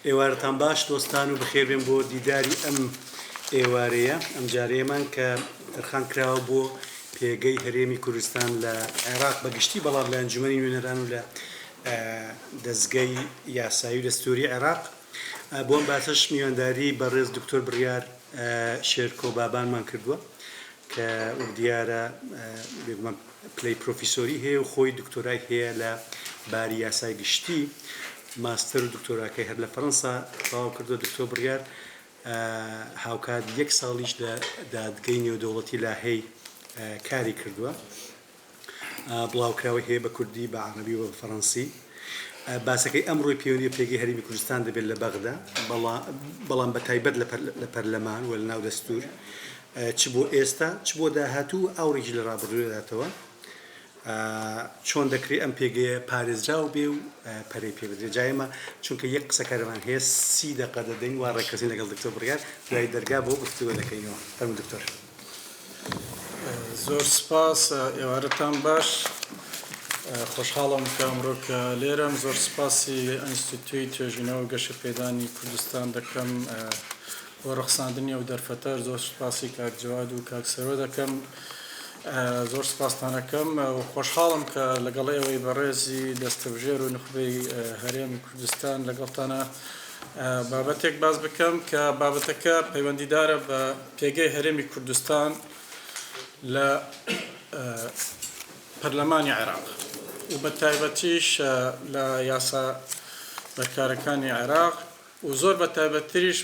ئێوارتان باش دۆستان و بخێربێن بۆ دیداری ئەم ئێوارەیە ئەم جارەیەمان کە تەرخان کراوە بۆ پێگەی هەرێمی کوردستان لە عێراق بەگشتی بەڵام لە ئەنجومەنی نوێنەران و لە دەستگای یاسایی و دەستوری عێراق بۆم باسەش میوانداری بەڕێز دکتۆر بڕیار شێرکۆ بابانمان کردووە کە دیارە پلەی پرۆفیسۆری هەیە و خۆی دکتۆرای هەیە لە باری یاسای گشتی ماستەر و دکتۆراکەی هەر لە فەڕەنسا تەواو کردووە. دکتۆر بڕیار هاوکات 1 ساڵیش لە دادگەی نێودەوڵەتی لاهەی کاری کردووە، بڵاوکراوی هەیە بە کوردی بە عەرەبی و بە فەڕەنسی. باسەکەی ئەمڕۆی پەیوەندی پێگەی هەرێمی کوردستان دەبێت لە بەغدا، بەڵام بە تایبەت لە پەرلەمان و لە ناو دەستور چ بۆ ئێستا چ بۆ داهاتوو ئاوڕێکی لە ڕابردووداتەوە چۆن دەکرێت ئەم پێگەیە پارێزراو بێ و پەرەی پێ بدرێت. جایمە چونکە یەک قسەکارمان هەیە 30 دقیقە دەدەین وا ڕێککەسین لەگەڵ دکتۆر بڕیار دوای دەرگا بۆ گفتوگۆ دەکەینەوە. فەرموو دکتۆر. زۆر سپاس، ئێوارەتان باش. خۆشحاڵم کە ئەمڕۆ کە لێرەم. زۆر سپاسی ئەنستیتوی توێژینەوە و گەشە پێدانی کوردستان دەکەم بۆ ڕەخساندنی ئەو دەرفەتەر. زۆر سپاسی کاک جواد و کاک سەرۆ دەکەم. زۆر سپاستانەکەم و خۆشحاڵم کە لەگەڵ ئێوەی بەڕێزی دەستەبژێر و نخبەی هەرێمی کوردستان لەگەڵتانە بابەتێک باز بکەم کە بابەتەکە پەیوەندیدارە بە پێگەی هەرێمی کوردستان لە پەرلەمانی عێراق و بە تایبەتیش لە یاسا بەرکارەکانی عێراق و زۆر بە تایبەتریش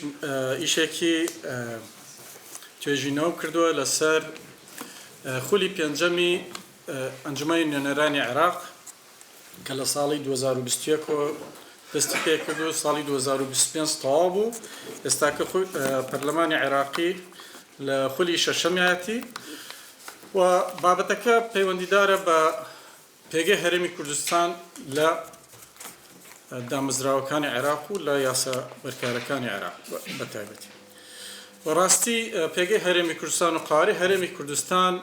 ئیشێکی توێژینەوە کردووە لەسەر خولی پێنجەمی ئەنجومەنی نوێنەرانی عێراق کە لە ساڵی 2021 دەستی پێ کردو، ساڵی 2025 تەواو بوو. ئێستا کە پەرلەمانی عێراقی لە خولی شەشەمیاتی و بابەتەکە پەیوەندیدارە بە پێگەی هەرێمی کوردستان لە دامەزراوەکانی عێراق و لە یاسا بەرکارەکانی عێراق بە تایبەتی. بەڕاستی پێگەی هەرێمی کوردستان و قاواری هەرێمی کوردستان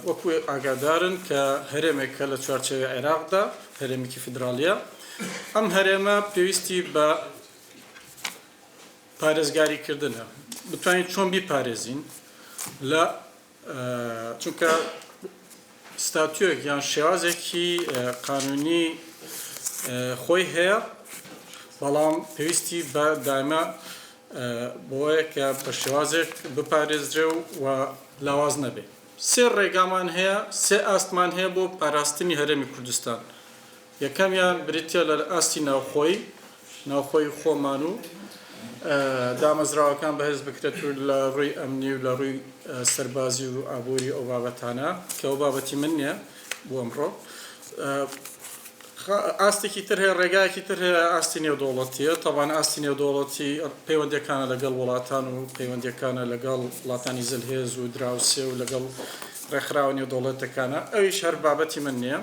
وەکو ئاگادارن کە هەرێمێکە لە چوارچێوەی عێراقدا، هەرێمێکی فیدرالیە. ئەم هەرێمە پێویستی بە پارێزگاریکردنە، بتوانین چۆن بیپارێزین لە چونکە ستاتیۆک یان شێوازێکی قانونی خۆی هەیە، بەڵام پێویستی بە دایمە بۆیە کە بە شێوازێک بپارێزرێ و لاواز نەبێ. سێ ڕێگامان هەیە، سێ ئاستمان هەیە بۆ پاراستنی هەرێمی کوردستان. یەکەمیان بریتە لە ئاستی ناوخۆی خۆمان و دامەزراوەکان بەهێز بکرێت لە ڕووی ئەمنی و لە ڕووی سەربازی و ئابووری ئەو بابەتانە کە ئەو بابەتی من نییە بۆ ئەمڕۆ. ئاستێکی تر هەیە، ڕێگایەکی تر هەیە، ئاستی نێودەوڵەتیە. تەبان ئاستی نێودەوڵەتی پەیوەندیەکانە لەگەڵ وڵاتان و پەیوەندیەکانە لەگەڵ وڵاتانی زلهێز و دراوسێ و لەگەڵ ڕێکخراوە نێودەوڵەتەکانە. ئەویش هەر بابەتی من نییە.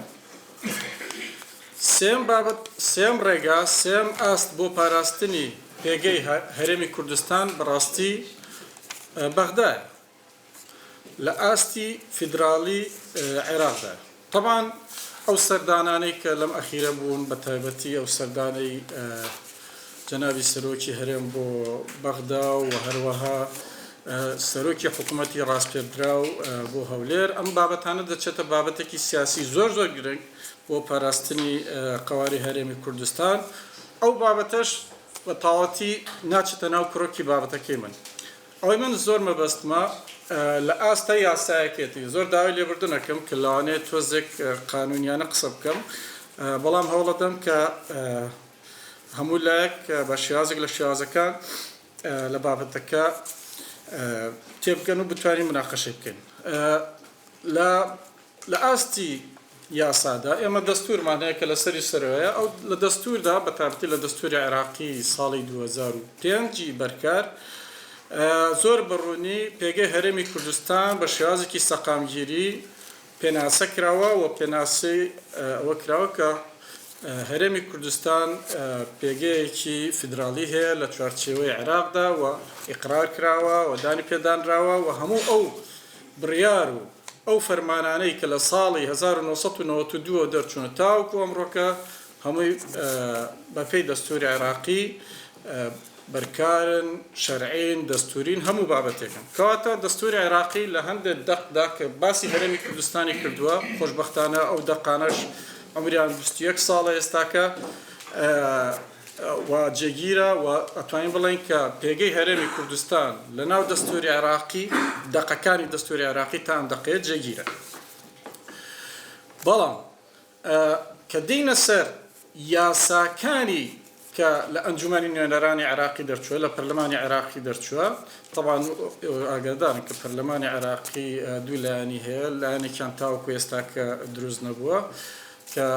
سێم ڕێگا، سێم ئاست بۆ پاراستنی پێگەی هەرێمی کوردستان بەڕاستی بەغدایە، لە ئاستی فیدرالی عێراقدا. طبعاً ئەو سەردانانەی کە لەم ئەخیرە بوون، بە تایبەتی ئەو سەردانەی جەنابی سەرۆکی هەرێم بۆ بەغدا و هەروەها سەرۆکی حکوومەتی ڕاستپێدراو بۆ هەولێر، ئەم بابەتانە دەچێتە بابەتێکی سیاسی زۆر گرنگ بۆ پاراستنی قەواری هەرێمی کوردستان. ئەو بابەتەش بە تاواتی ناچێتە ناو کڕۆکی بابەتەکەی من. ئەوەی من زۆر مەبەستمە لە ئاستە یاسایەکێتی. زۆر داوای لێبوردنەکەم کە لەوانەیە تۆزێک قانونیانە قسە بکەم، بەڵام هەوڵەدەم کە هەموو لایەک بە شێوازێک لە شێوازەکان لە بابەتەکە تێبگەن و بتوانین مناقەشەی بکەین. لە ئاستی یاسادا ئێمە دەستورمان هەیە کە لەسەری سەرەوەیە. ئەو لە دەستوردا بە تایبەتی لە دەستوری عێراقی ساڵی 2005 بەرکار زۆر بەڕوونی پێگەی هەرێمی کوردستان بە شێوازێکی سەقامگیری پێناسە کراوە و پێناسی ئەوە کراوە کە هەرێمی کوردستان پێگەیەکی فیدرالی هەیە لە چوارچێوەی عێراقدا و ئیقرار کراوە و دانی پێدانراوە و هەموو ئەو بڕیار و ئەو فەرمانانەی کە لە ساڵی 1992 دەرچوونە تاوەکو ئەمڕۆکە هەمووی بەپێی دەستوری عێراقی برکارن شەرعین دەستورین هەموو بابەتێکن کەواتە دەستوری عێراقی لە هەندێک دەقدا کە باسی هەرێمی کوردستانی کردووە خۆشبەختانە ئەو دەقانەش عمریان 21 ساڵە ئێستاکە و جێگیرە و ئەتوانین بڵێن کە پێگەی هەرێمی کوردستان لە ناو دەستوری عێراقی دەقەکانی دەستوری عێراقی تا ئەم دەقەیە جێگیرە بەڵام کە دێینە سەر یاساکانی کە لە ئەنجومەنی نوێنەرانی عێراقی دەرچووە لە پەرلەمانی عێراقی دەرچووە طبعاً ئاگادارن کە پەرلەمانی عێراقی دوو لایەنی هەیە لایەنێکیان تاوەکو ئێستا کە دروست نەبووە کە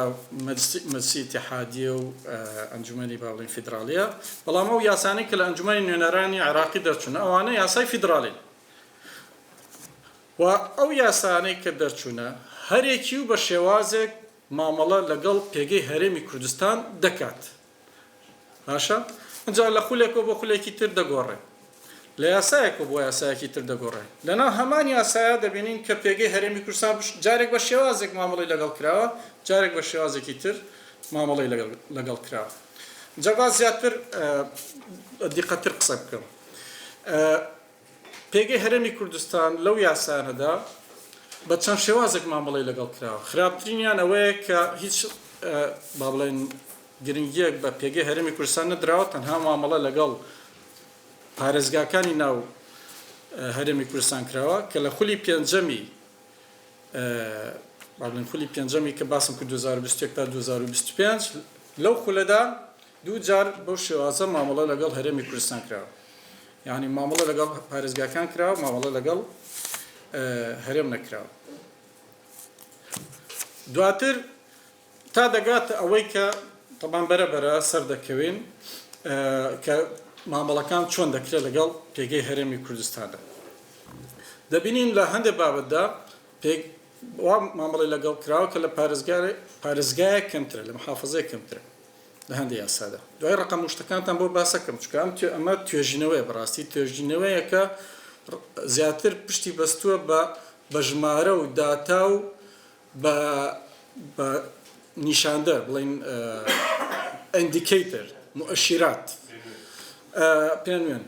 مەجلیسی ئیتیحادیە و ئەنجومەنی باڵین فیدراالیە بەڵام ئەو یاسانەی کە لە ئەنجومەنی نوێنەرانی عێراقی دەرچوونە ئەوانە یاسای فیدراالین و ئەو یاسانەی کە دەرچوونە هەرێکی و بە شێوازێک مامەڵە لەگەڵ پێگەی هەرێمی کوردستان دەکات باشە ئەجا لە خولێکەوە بۆ خولێکی تر دەگۆڕێ لە یاسایەکە بۆ یاسایەکی تر دەگۆڕێ لەناو هەمان یاسایە دەبینین کە پێگەی هەرێمی کوردستان جارێک بە شێوازێک مامەڵی لەگەڵ کراوە جارێک بە شێوازێکی تر مامەڵی لەگەڵ کراوە جا زیاتر دیقەتر قسە بکەم پێگەی هەرێمی کوردستان لەو یاسانەدا بە چەند شێوازێک مامەڵی لەگەڵ کراوە خراپترینیان ئەوەیە کە هیچ با بڵێن گرنگیەک بە پێگەی هەرێمی کوردستان نەدراوە تەنها مامەڵە لەگەڵ پارێزگاکانی ناو هەرێمی کوردستان کراوە کە لە خولی پێنجەمی خولی پێنجەمی کە باسم کرد 2021 تا 2025 لەو خولەدا دوو جار بەو شێوازە مامەڵە لەگەڵ هەرێمی کوردستان کراوە یعنی مامەڵە لەگەڵ پارێزگاکان کراوە مامەڵە لەگەڵ هەرێم نەکراوە دواتر تا دەگات ئەوەی کە طبعاً بەرەبەرە سەر دەکەوین کە مامەڵەکان چۆن دەکرێت لەگەڵ پێگەی هەرێمی کوردستاندا دەبینین لە هەندێک بابەتدا مامەڵی لەگەڵ کراوە کە لە پارێزگایە کەمترە لە محافەزەیە کەمترە لە هەندێک یاسادا دوای ڕقم شتەکانتان بۆ باسەکەم چونکە ئەمە توێژینەوەیە بەڕاستی توێژینەوەیە کە زیاتر پشتی بەستووە بە ژمارە و داتا و بە نیشاندەر بڵین ئیندیکیتر مؤشرات پێنوێن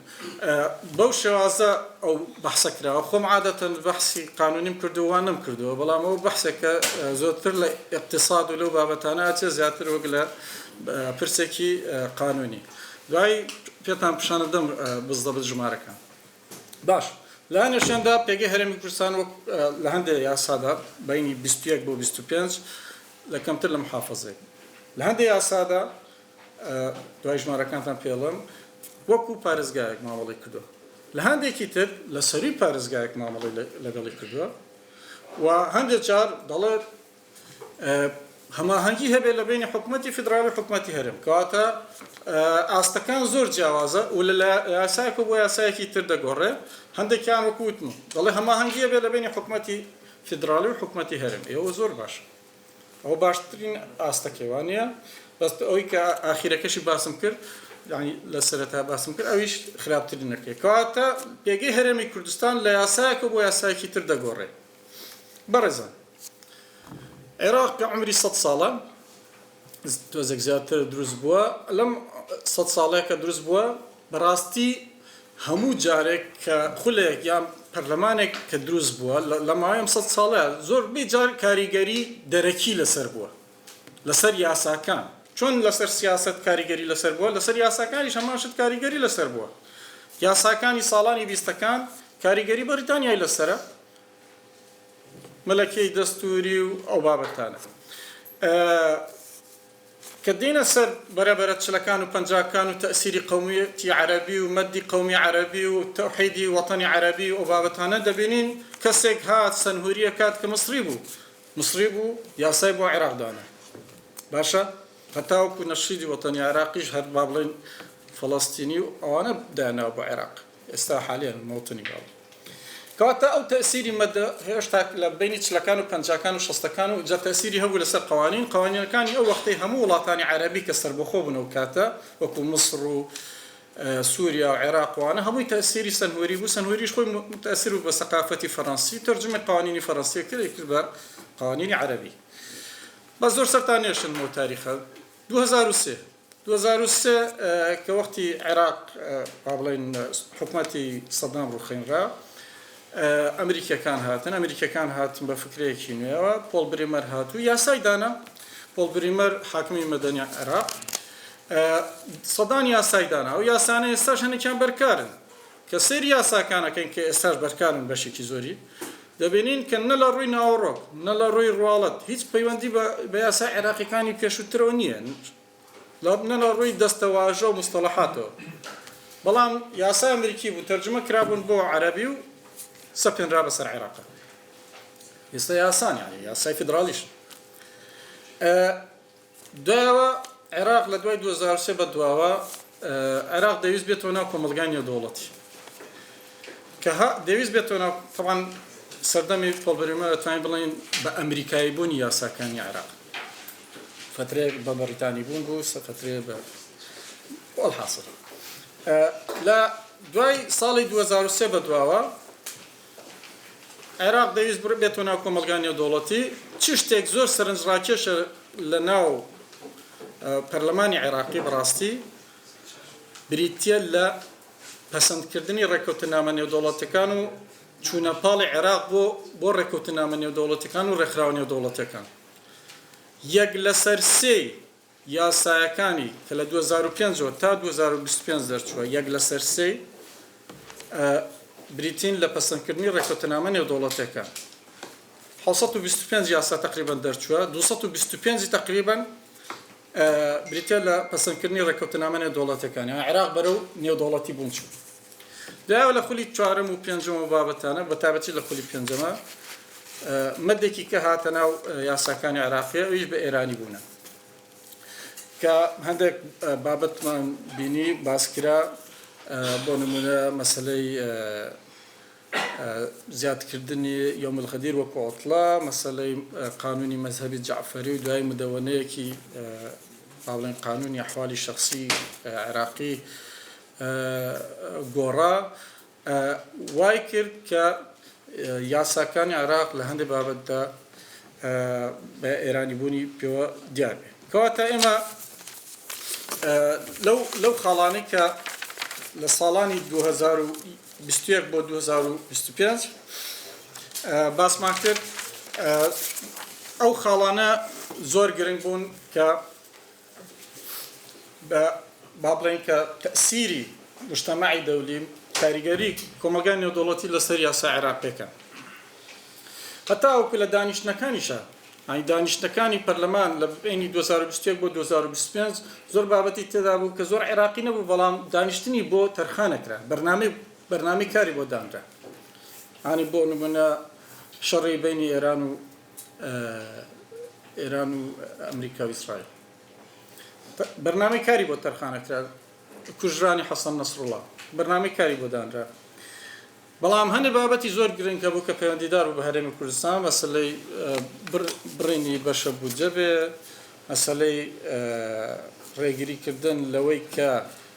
بەو شێوازە ئەو بەحسە کراوە خۆم عادەتەن بەحسی قانونیم کردووان نەم کردووە بەڵام ئەو بەحسێکە زۆرتر لە اقتصاد و لەو بابەتانە ئاچێ زیاتر وەک لە پرسێکی قانونی دوای پێتان پیشانە دەم بزدە ژمارەکان باش لە نێشێندا پێگەی هەرێمی کوردستان وەک لە هەندێک یاسادا بینی 21 بۆ 25 لە کەمتر لە محافەزەیە لە هەندێک یاسادا دوای ژمارەکانتان پێڵم وەکو پارێزگایەک مامەڵی کردووە لە هەندێکی تر لە سەروی پارێزگایەک مامەڵی لەگەڵی کردووە و هەندێک جار دەڵێت هەماهەنگی هەبێت لە بینی حکوومەتی فیدراالی و حکوومەتی هەرێم کەواتە ئاستەکان زۆر جیاوازە و لە یاسایەک بۆ یاسایەکی تر دەگۆڕێ هەندێکیان وەکو وتم دەڵێ هەماهەنگی هەبێت لە بینی حکوومەتی فیدراالی و حکوومەتی هەرێم ئێوە زۆر باشە ئەوە باشترین ئاستەکەوانە بەس ئەوەی کە ئاخیرەکەشی باسم کرد یعنی لە سەرەتا باسم کرد ئەویش خراپترین نەکەی کەواتە پێگەی هەرێمی کوردستان لە یاسایەکە بۆ یاسایەکی تر دەگۆڕێ بەڕێزان عێراق کە عمری 100 ساڵە تۆزێک زیاتر دروست بووە لەم 100 ساڵەیە کە دروست بووە بەڕاستی هەموو جارێک کە خولێک یان پەرلەمانێک کە دروست بووە لە ماوەی 100 ساڵەیە زۆر بێجار کاریگەری دەرەکی لەسەر بووە لەسەر یاساکان چۆن لەسەر سیاست کاریگەری لەسەر بووە لەسەر یاساکانیش هەماشت کاریگەری لەسەر بووە یاساکانی ساڵانی 20ەکان کاریگەری بەریتانیای لەسرە مەلەکەی دەستوری و ئەو بابەتانە کە دێنە سەر بەرەبەرە چلەکان و پەنجاکان و تەئسیری قەومیەتی عەرەبی و مەدی قەومی عەرەبی و تەوحیدی وەتەنی عەرەبی و ئەو بابەتانە دەبینین کەسێک هات سەنهوریە کات کە مصری بوو یاسای بۆ عێراق دانا باشە هەتاوەکو نەشیدی وەتەنی عێراقیش هەر با بڵێن فەڵەستینی و ئەوانە دانا بۆ عێراق ئێستا حالیان موتنی باڵ کەواتە ئەو تەئسیری مەدە هێشتا لە بینی چلەکان و پەنجاکان و شەستەکان و جا تەئسیری هەبوو لەسەر قوانینەکانی ئەو وەختەی هەموو وڵاتانی عەرەبی کە سەربەخۆ بوون و کاتە وەکو مصر و سووریا و عێراق وانە هەمووی تەئسیری سەنهوری بوو سەنهوریش خۆی متەئسیر بوو بە سەقافەتی فەڕەنسی تەرجمەی قوانینی فەڕەنسی کرد بە قوانینی عەرەبی بە زۆر سەرتان نێشن و تاریخە 2003 2003 كوقتي عراق قبلين حكومتي صدام روخين را أمريكا كان هاتن بفكرة كينوا بول بريمر هاتو يا سايدانا بول بريمر حاكمي مدني عراق صدان يا سايدانا أو يا سانة استاش هني كان بركارن كسر يا ساكانا كان كاستاش بركارن بشكل زوري دبینین که نلا روی ناوروک نلا روی روالت هیچ پیوندی به یاسای عراقی کانی پیشوترو نیه نلا روی دستواژه و مصطلحاتو بلام یاسای امریکی بو ترجمه کرابون بو عربی و سپین را بسر عراقه یاسان يعني یاسای فدرالیش دواوا عراق لدوای 2003 بدواوا عراق دویز بيتونا كوملغانيا دولتي كها دویز بيتونا طبعا سردمي بول بريمر تواني بلين بأمريكاي بون ياسا كان عراق فترة ببريطاني بون بو فترة والحاصل لا دواي صالي 2003 بدواوا عراق دویز بيتونا كوملغانيا دولتي تشتيك زور سرنج راكش لناو برلماني عراقي براستي بريتيا لا پسندکردنی ڕێکەوتنامە نێودەوڵەتیەکان و چوونە پاڵی عێراق بۆ ڕێکەوتنامە نێودەوڵەتیەکان و ڕێکخراوە نێودەوڵەتیەکان یەک لەسەر سێ یاسایەکانی کە لە 2005 تا 2025 دەرچووە یەک لەسەر سێ بریتین لە پەسەندکردنی ڕێکەوتنامە نێودەوڵەتیەکان 725 یاسا تقریبا دەرچووە 225 تقریبا بريتيا لا پسندکردنی ڕێکەوتنامە نێودەوڵەتیەکان عێراق بەرەو نێودەوڵەتی بوون چوو دوای لە خولی چوارەم و پێنجەم بابەتانە بەتابەتی لە خولی پێنجەمە مەدێکی کە هاتە ناو یاساکانی عێراقیە ئەویش بە ئێرانی بوونە کە هەندێک بابەتمان بینی باسکرا بۆ نمونە مەسەلەی زیادکردنی یوم الغدیر وەکو عوتڵە مەسەلەی قانونی مەذهبی جعفەری و دوای مدەوەنەیەکی باڵێن قانونی ئەحوالی شخصی عێراقی گۆڕا وای کرد کە یاساکانی عێراق لە هەندێک بابەتدا بە ئێرانی بوونی پێوە دیار بێ کەواتە ئێمە لەو خاڵانەی کە لە ساڵانی 2021 بۆ 2025 باسمان کرد ئەو خاڵانە زۆر گرنگ بوون کە با بڵێن کە تەسیری مجتەمەعی دەولی کاریگەری کۆمەلگای نێودەوڵەتی لەسەر یاسا عێراقیەکان هەتا وەکو لە دانیشتنەکانیشە دانیشتەکانی پەرلەمان لە بینی 2021 بۆ 2025 زۆر بابەتی تێدا بوو کە زۆر عێراقی نەبوو بەڵام دانیشتنی بۆ تەرخانەکرا بەرنامەی کاری بۆ دانرا ینی بۆ نمونە شەڕی بینی ئێران و ئەمریکا و ئیسرائیل بەرنامەی کاری بۆ تەرخانەکرا کوژرانی حەسەن نەسڕوڵڵا بەرنامەی کاری بۆ دانرا بەڵام هەندێک بابەتی زۆر گرنگکە بوو کە پەیوەندیدار بوو بە هەرێمی کوردستان مەسەلەی بڕینی بەشە بوجە بێ مەسەلەی ڕێگریکردن لەوەی کە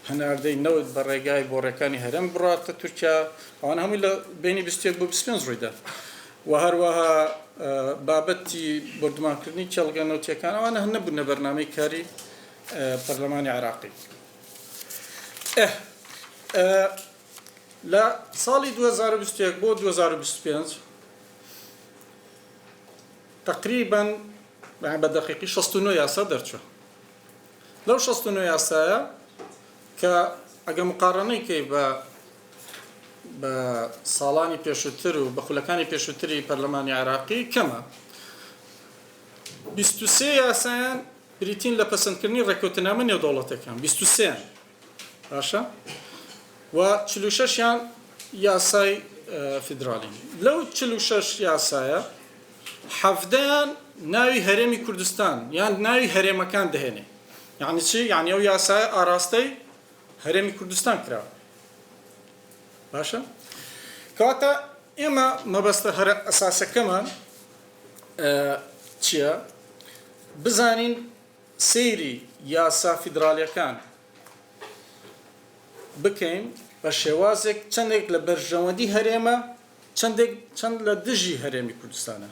هەناردەی نەوت بە ڕێگای بۆڕەکانی هەرێم بڕاتە تورکیا ئەوان هەمووی لە بینی 21 بۆ 25 ڕوویدا و هەروەها بابەتی بردومانکردنی چێڵگە نەوتیەکان ئەوانە هەن نەبوونە بەرنامەی کاری پەرلەمانی عێراقی لە ساڵی 2021 بۆ 2025 تقریبا بە دقیقی 69 یاسا دەرچووە لەو 69 یاسایە کە ئەگە مقارنەیکەی بە ساڵانی پێشووتر و بە خولەکانی پێشووتری پەرلەمانی عێراقی کەمە 23 یاسایان بریتین لە پەسەندکردنی ڕێکەوتنامە نێودەوڵەتیەکان 23 باشە و 46یان یاسای فیدرالی لەو 46 یاسایە 17یان ناوی هەرێمی کوردستان یان ناوی هەرێمەکان دەهێنێ یعنی چی؟ یعنی ئەو یاسایە ئاراستەی هەرێمی کوردستان کراوە باشە؟ کەواتە ئێمە مەبەستە هەرە ئەساسەکەمان چییە؟ بزانین سەیری یاسا فیدرالیەکان بکەین بە شێوازێک چەندێک لە بەرژەوەندی هەرێمە چەند لە دژی هەرێمی کوردستانە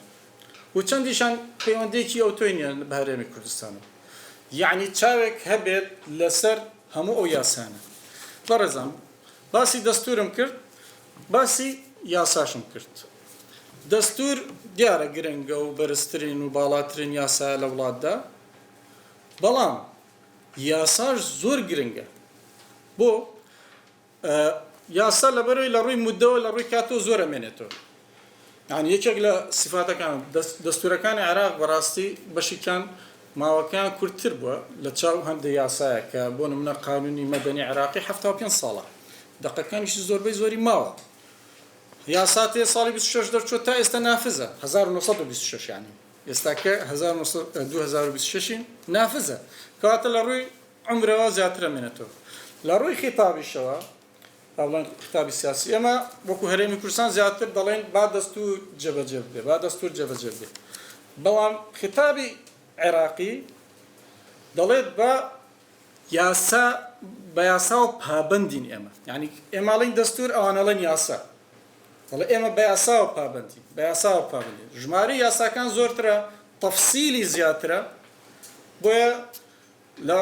و چەندیشان پەیوەندێکی ئەو تۆی نیە بە هەرێمی کوردستانە یعنی چاوێک هەبێت لەسەر هەموو ئەو یاسانە. بەڕێزان باسی دەستورم کرد، باسی یاساشم کرد. دەستور دیارە گرنگە و بەرزترین و باڵاترین یاسا لە وڵاتدا، بەڵام یاساش زۆر گرنگە. بۆ یاسا لەبەرەوەی لە ڕووی مودەوە لە ڕووی کاتۆ زۆر ئەمێنێتەوە. یعنی یەکێک لە سیفاتەکان دەستورەکانی عێراق بەڕاستی بەشیکان ماوەکان کورتتر بووە لە چاو هەندێک یاسایە کە بۆ نمونە قانونی مەدەنی عێراقی 75 ساڵە، دەقەکانیشی زۆربەی زۆری ماوە. یاساتێ ساڵی 26 دەرچۆت تا ئێستا نافزە 1926 ینی ئێستاکە 2026 نافزە، کەواتە لە ڕووی عمرەوە زیاتر ئەمێنێتەوە. لە ڕووی خیتابیشەوە بڵێن خیتابی سیاسی ئێمە وەکو هەرێمی کوردستان زیاتر دەڵێن با دەستور جێبەجێ بێ، با دەستور جێبەجێ بێ، بەڵام خیتابی عێراقی دەڵێت بە یاسا بە یاسا و پابندین ئێمە، یعنی ئێماڵین دەستور ئەوانەڵێن یاسا، دەڵێ ئێمە بە یاسا و پابندین، بە یاسا و پابندین. ژمارە یاساکان زۆرترە، تەفسیلی زیاترە، بۆیە لە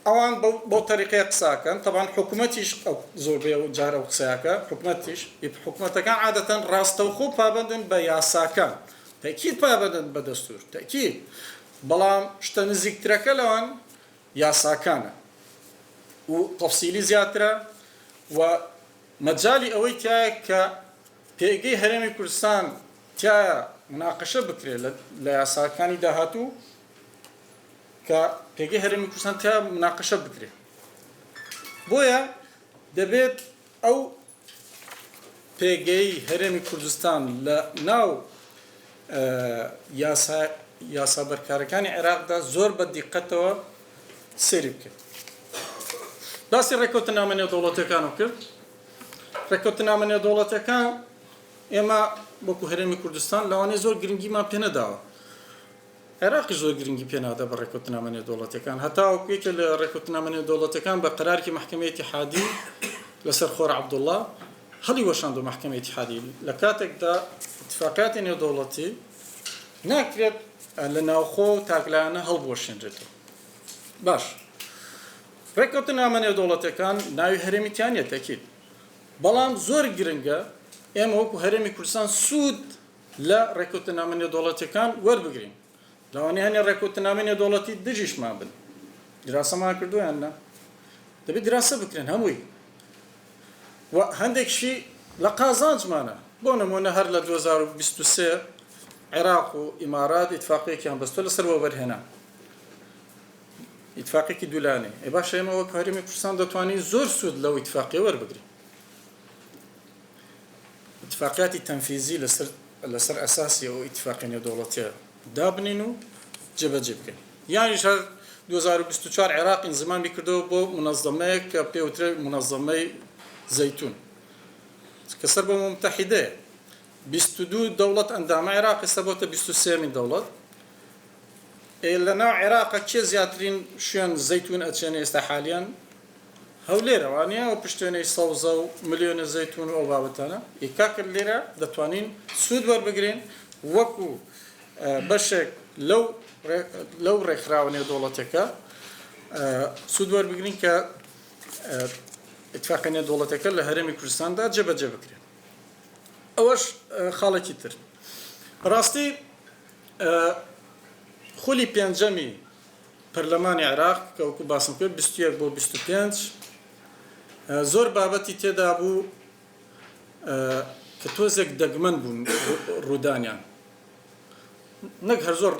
ئەوان بۆ تەریقەیە قساکەن. طبعاً حکوومەتیش زۆربەی و جارە و قسەیەکە، حکوومەتەکان عادەتەن ڕاستەوخۆ پابندن بە یاساکان، تەکید پابندن بە دەستور تەکید، بەڵام شتە نزیکترەکە لەوان یاساکانە و تەفسیلی زیاترە و مەجالی ئەوەی تایە کە پێگەی هەرێمی کوردستان تایە مناقەشە بکرێت لە یاساکانی داهاتوو، کە پێگەی هەرێمی کوردستان تایە مناقەشە بکرێت. بۆیە دەبێت ئەو پێگەی هەرێمی کوردستان لە ناو یاسا بەرکارەکانی عێراقدا زۆر بە دیقەتەوە سەیری بکرێت. باسی ڕێکەوتنامە نێودەوڵەتیەکانم کرد. ڕێکەوتنامە نێودەوڵەتیەکان ئێمە وەکو هەرێمی کوردستان لەوانەیە زۆر گرنگیمان پێ نەداوە. عێراقی زۆر گرنگی پێ نادا بە ڕێکەوتنامە نێودەوڵەتیەکان، هەتا وەکوێکە لە ڕێکەوتنامە نێودەوڵەتیەکان بە قەرارکی محکەمەی ئیتیحادی لەسەر خۆر عەبدوڵڵا هەڵی وەشاندووە محکەمەی ئیتیحادی لە کاتێکدا ئیتفاقیاتی نێودەوڵەتی ناکرێت لە ناوخۆ و تاکلایانە هەڵبوەشێنرێتەوە. باش، ڕێکەوتنامە نێودەوڵەتیەکان ناوی هەرێمیتیانە تەکید، بەڵام زۆر گرنگە ئێمە وەکو هەرێمی کوردستان سوود لە ڕێکەوتنامە نێودەوڵەتیەکان وەربگرین. لەوانەیە هەنێ ڕێکەوتنامە نێودەوڵەتی دژیشمان بن، دراسەمان کردویان نا، دەبێت دراسە بکرێن هەمووی. و هەندێکشی لە قازانجمانە، بۆ نمونە هەر لە 2023 عێراق و ئیمارات ئیتفاقیەکیان بەستۆ لەسەر وەبەرهێنا، ئیتفاقێکی دوولانێ. باشە ئێمە وەکو هەرێمی کوردستان دەتوانین زۆر سوود لەو ئیتفاقیە وەربگرین. ئیتفاقیاتی تەنفیزی لەسەر ئەساسی ئەو ئیتفاقی نێودەوڵەتیە دابنین و جێبەجێ بکەین. یانیش هەر 2024 عێراق ئینزمامی کردەوە بۆ منەظەمەیەک کە پێوترێ منەظەمەی زەیتون، کە سەر بە متحیدەیە. 22 دەوڵەت ئەندامە عێراق ئێستا بۆتە 23مین دەوڵەت. لە ناو عێراقە کێ زیاترین شوێن زەیتون ئەچێنێ ئێستا حالیان؟ هەولێرە، وانەیە و پشتێنەی سەوزە و ملیۆنە زەیتون و ئەو بابەتانە. ئیکاکرد لێرە دەتوانین سوود وەربگرین وەکو بەشێک لەو ڕێکخراوە نێودەوڵەتیەکە سوود وەربگرین کە ئیتفاقی نێودەوڵەتیەکە لە هەرێمی کوردستاندا جێبەجێ بکرێن. ئەوەش خاڵێکی تر. ڕاستی خولی پێنجەمی پەرلەمانی عێراق کە وەکو باسم کرد 21 بۆ 25 زۆر بابەتی تێدا بوو کە تۆزێک دەگمەن بوون ڕوودانیان، نەک هەر زۆر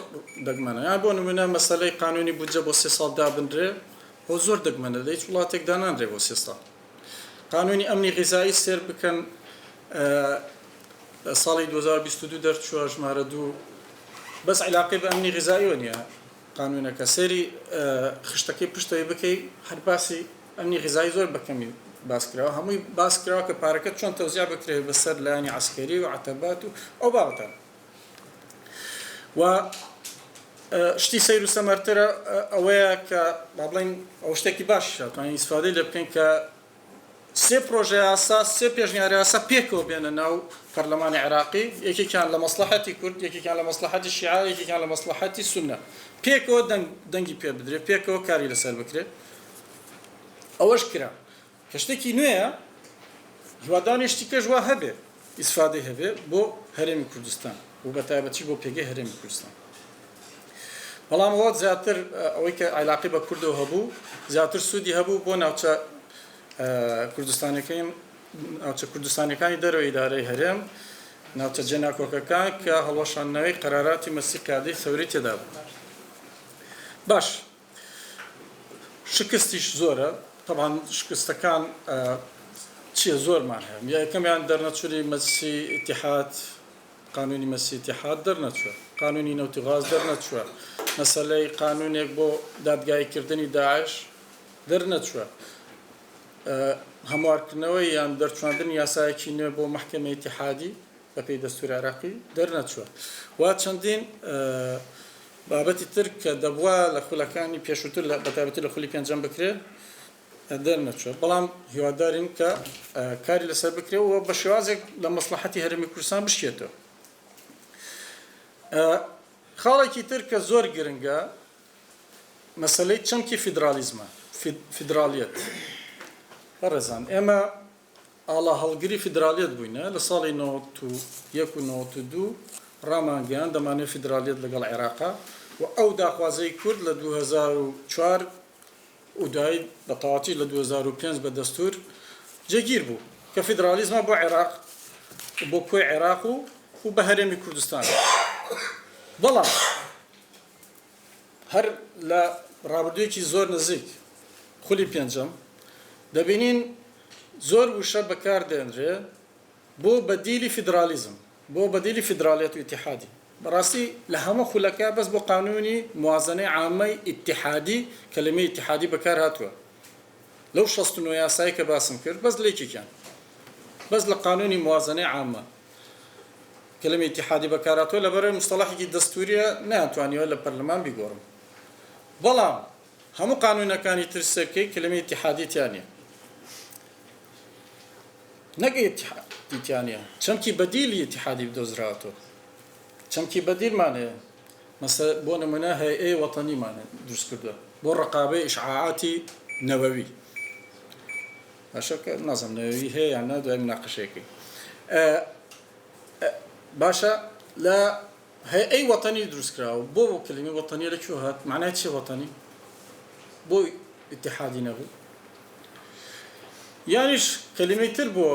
دەگمەنە. یان بۆ نمونە مەسەلەی قانونی بودجە بۆ 3 ساڵ دابنرێ، ئەو زۆر دەگمەنە، لە هیچ وڵاتێک دانانرێ بۆ 3 ساڵ. قانونی ئەمنی غیزایی سێر بکەن، ساڵی 2022 دەرچووە ژمارە 2، بەس عیلاقی بە ئەمنی غیزاییەوە نییە قانونەکە، سێری خشتەکەی پشتەوەی بکەی، هەر باسی ئەمنی غیزایی زۆر بەکەمی باس کراوە، هەمووی باس کراوە کە پارەکە چۆن تەوزیع بکرێت بەسەر لایانی عسکەری و عەتەبات و ئەو بابەتان. و شتی سەیر و سەمەرترە ئەوەیە کە با بڵێن ئەو شتێکی باشە، توانین ئیسفادەی لێ بکەین کە سێ پرۆژه یاسا سێ پێشنیاری یاسا پێکەوە بێنە ناو پەرلەمانی عێراقی یەکێکیان لە مەسلحەتی کورد یەکێکیان لە مەسلحەتی شیعە یەکێکیان لە مەسلحەتی سونە پێکەوە دەنگی پێ بدرێت پێکەوە کاری لەسەر بکرێت ئەوەش کرا کە شتێکی نوێیە هیوادانی شتیکەش وا هەبێ ئیسفادەی هەبێ بۆ هەرێمی کوردستان و بە تایبەتی بۆ پێگەی هەرێمی کوردستان بەڵام ئەوە زیاتر ئەوەی کە علاقی بە کوردەوە هەبوو زیاتر سوودی هەبوو بۆ ناوچە کوردستانەکانی دەرەوەی ئیدارەی هەرێم ناوچە جێناکۆکەکان کە هەڵەشانەوەی قەراراتی مەسی قادەی سەوری تێدا بوو باش شکستیش زۆرە طبعا شکستەکان چییە زۆرمان هەیە یەکەمیان دەرنەچووری مەسی ئیتیحاد قانونی مەسی ئیتیحاد دەرنەچووە قانونی نەوتی غاز دەرنەچووە مەسەلەی قانونێک بۆ دادگایکردنی داعش دەرنەچووە هەموارکردنەوەی یان دەرچواندنی یاسایەکی نوێ بۆ محکەمەی ئیتیحادی بە پێی دەستوری عێراقی دەرنەچووە وا چەندین بابەتی تر کە دەبووە لە خولەکانی پێشووتر بەتایبەتی لە خولی پێنجەم بکرێ دەرنەچووە بەڵام هیوادارین کە کاری لەسەر بکرێەوە بە شێوازێک لە مەسلحەتی هەرێمی کوردستان بشکێتەوە خاڵێکی تر کە زۆر گرنگە مەسەلەی چەمکی فیدرالیزمە فیدرالیەت بەڕێزان ئێمە ئاڵا هەڵگری فیدرالیەت بووینە لە ساڵی 91 و 92 ڕامانگەیان دەمانێت فیدرالیەت لەگەڵ عێراقا و ئەو داخوازەی کورد لە 2004 و دوای بە تەواتی لە 2005 بە دەستور جێگیر بوو کە فیدرالیزمە بۆ عێراق بۆ کۆی عێراق و بە هەرێمی کوردستان بەڵام هەر لە ڕابردوویەکی زۆر نزیک خولی پێنجەم دەبینین زۆر وشە بەکار دێنرێ بۆ بەدیلی فیدرالیزم بۆ بەدیلی فیدرالیەت و ئیتیحادی بەڕاستی لە هەموو خولەکە بەس بۆ قانونی موازنەی عامەی ئیتیحادی کەلمەی ئیتیحادی بەکار هاتووە لەو 69 یاسایی کە باسم کرد بەس لێکێکیان بەس لە قانونی موازنەی عامە کەلمەی ئیتیحادی بەکار هاتووە لەبەرەوەی مستەڵەحێکی دەستوریە نەیانتوانیوە لە پەرلەمان بیگۆڕم بەڵام هەموو قانونەکانی تر سەرکەی کەلمەی ئیتیحادی تیانە نەک ئیتیحادیتیانە چەمکی بەدیلی ئیتیحادی بدۆزراوەتەوە چەمکی بەدیلمانەیە مەسە بۆ نمونە هەیئەی وەتەنیمانە دروست کردووە بۆ ڕقابەی ئیشعاعاتی نەوەوی باشە کە نازم نەوەوی هەیە یان نا دوای مناقەشەیەکی باشە لە هەیئەی وەتەنی دروستکراوە بۆ کلمەی وەتەنی لەکوێ هات معنای چی وەتەنی بۆ ئیتیحادی نەبوو یانیش کلمەی تر بۆ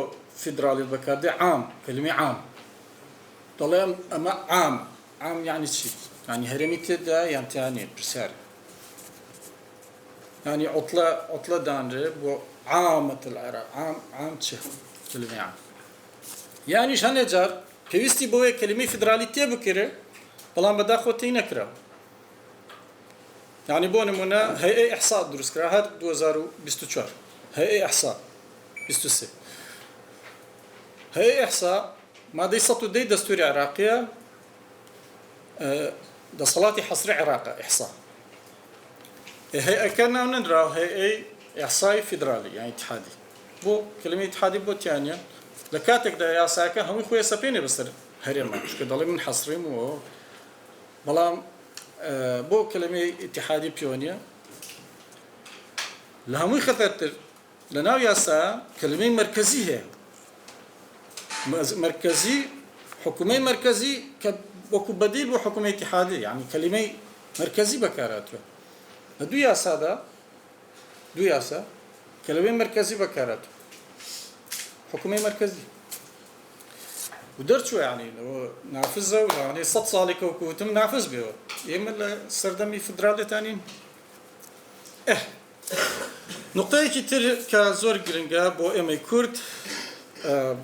فیدرالیت بەکاردێ عام کلمەی عام دەڵێ ئەمە عام یعنی چی یعنی هەرێمی تێدا یان تیانێ پرسیارە یعنی عوتڵە دانرێ بۆ عامەت العێراق عام چی کلمەی عام یانیش هەندێک جار پێویستی بۆیە کلمەی فیدرالی تێ بکرێ بەڵام بەداخۆ تێی نەکراوە یعنی بۆ نمونە هەیئەی ئیحسا دروستکرا هەر 2024 هەیئەی ئیحسا 23 هەیئەی ئیحسا مادەی 110 دەستوری عێراقیە دەسەڵاتی حەسری عێراقە ئیحسا هەیئەکە ناو نەنراوە هەیئەی ئیحسای فیدرالی یان ئیتیحادی بۆ کلمەی ئیتیحادی بۆ تیانە لە کاتێکدا یاساکە هەمووی خۆی سەپێنێ بەسەر هەرێمە چکە دەڵێ من حەسریم و بەڵام بۆ کلمەی ئیتیحادی پیۆنیە لە هەمووی خەتەرتر لە ناو یاسا کلمەی مەرکەزی هەیە مرکزی حکومەی مرکزی کە وەکو بەدیل بۆ حکومەی ئیتیحادی یعنی کلمەی مرکزی بەکارهاتووە لە دوو یاسادا دوو یاسا کلمەی مرکزی بەکارهاتووە حکومەی مرکزی و دەرچووە یعنی نافزە و یعنی 100 ساڵی کە وەکوتم نافز بێەوە ئێمە لە سەردەمی فیدرالیەتانین نقطەیەکی تر کە زۆر گرنگە بۆ ئێمەی کورد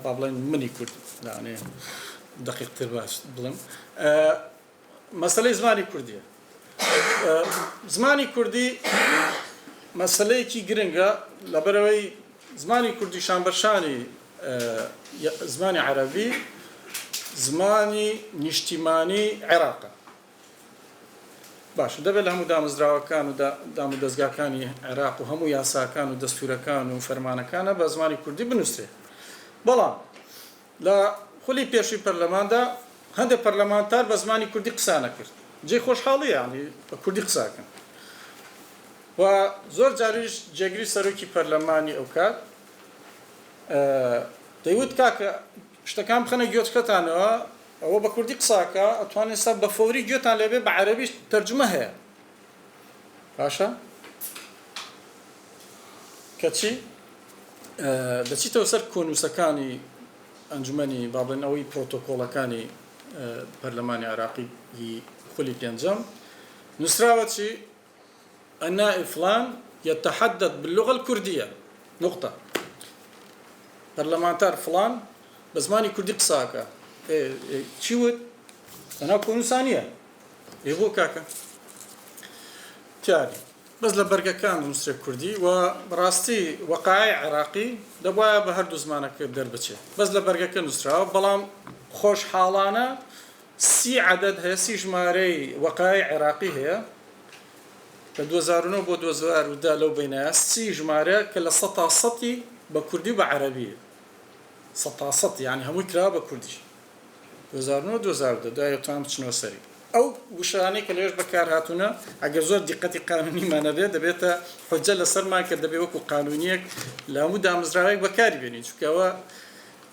با بڵێن منی کورد یعنی دقیقتر باش بڵێم مەسەلەی زمانی کوردیە زمانی کوردی مەسەلەیەکی گرنگە لەبەرەوەی زمانی کوردی شانبەرشانی زمانی عەرەبی زمانی نیشتیمانی عێراقە باش دەبێت لە هەموو دامەزراوەکان و دام و دەستگاکانی عێراق و هەموو یاساکان و دەستورەکان و فەرمانەکانە بە زمانی کوردی بنووسێ بەڵام لە خولی پێشوی پەرلەماندا هەندێک پەرلەمانتار بە زمانی کوردی قسانە کرد جێ خۆشحاڵی یانی بە کوردی قساکەن و زۆر جاریش جێگری سەرۆکی پەرلەمانی ئەو کات دەیوت کاکە شتەکان بخەنە گوێچکەتانەوە ئەوە بە کوردی قساکە ئەتوانێت سەر بە فەوری گوێتان لێبێ بە عەرەبیش تەرجمە هەیە باشە کەچی دەچیتەوە سەر کۆنووسەکانی ئەنجومەنی بابنەوەی پرۆتۆکۆڵەکانی پەرلەمانی عێراقی خولی پێنجەم نووسراوە چی النائب فلان يتحدث باللغة الكردية نقطة برلمانتار فلان بزماني كردي قساكا چیوت أنا كون ثانية يبغو كاكا تاني بس لبرقة كان نصر كردي وبراستي وقائع عراقي دبوا بهردو زمانك دربتشي بس لبرقة كان نصر بلام خوش حالانا سي عدد هي سي جماري وقائع عراقي هي لە 2009 بۆ 2010 لەو بینایە سی ژمارە کە لە سەتا سەتی بە کوردی و بە عەرەبیە سەتا سەت یعنی هەمووی کرا بە کوردیش 2009 2010 دوای ئەوتان بچنەوە سەری ئەو وشانەی کە لەوێش بەکار هاتوونە ئەگەر زۆر دیقەتی قانونیمانە بێت دەبێتە حجە لەسەرمان کە دەبێت وەکو قانونیەک لە هەموو دامەزراوەیەک بەکاری بێنین چونکەوە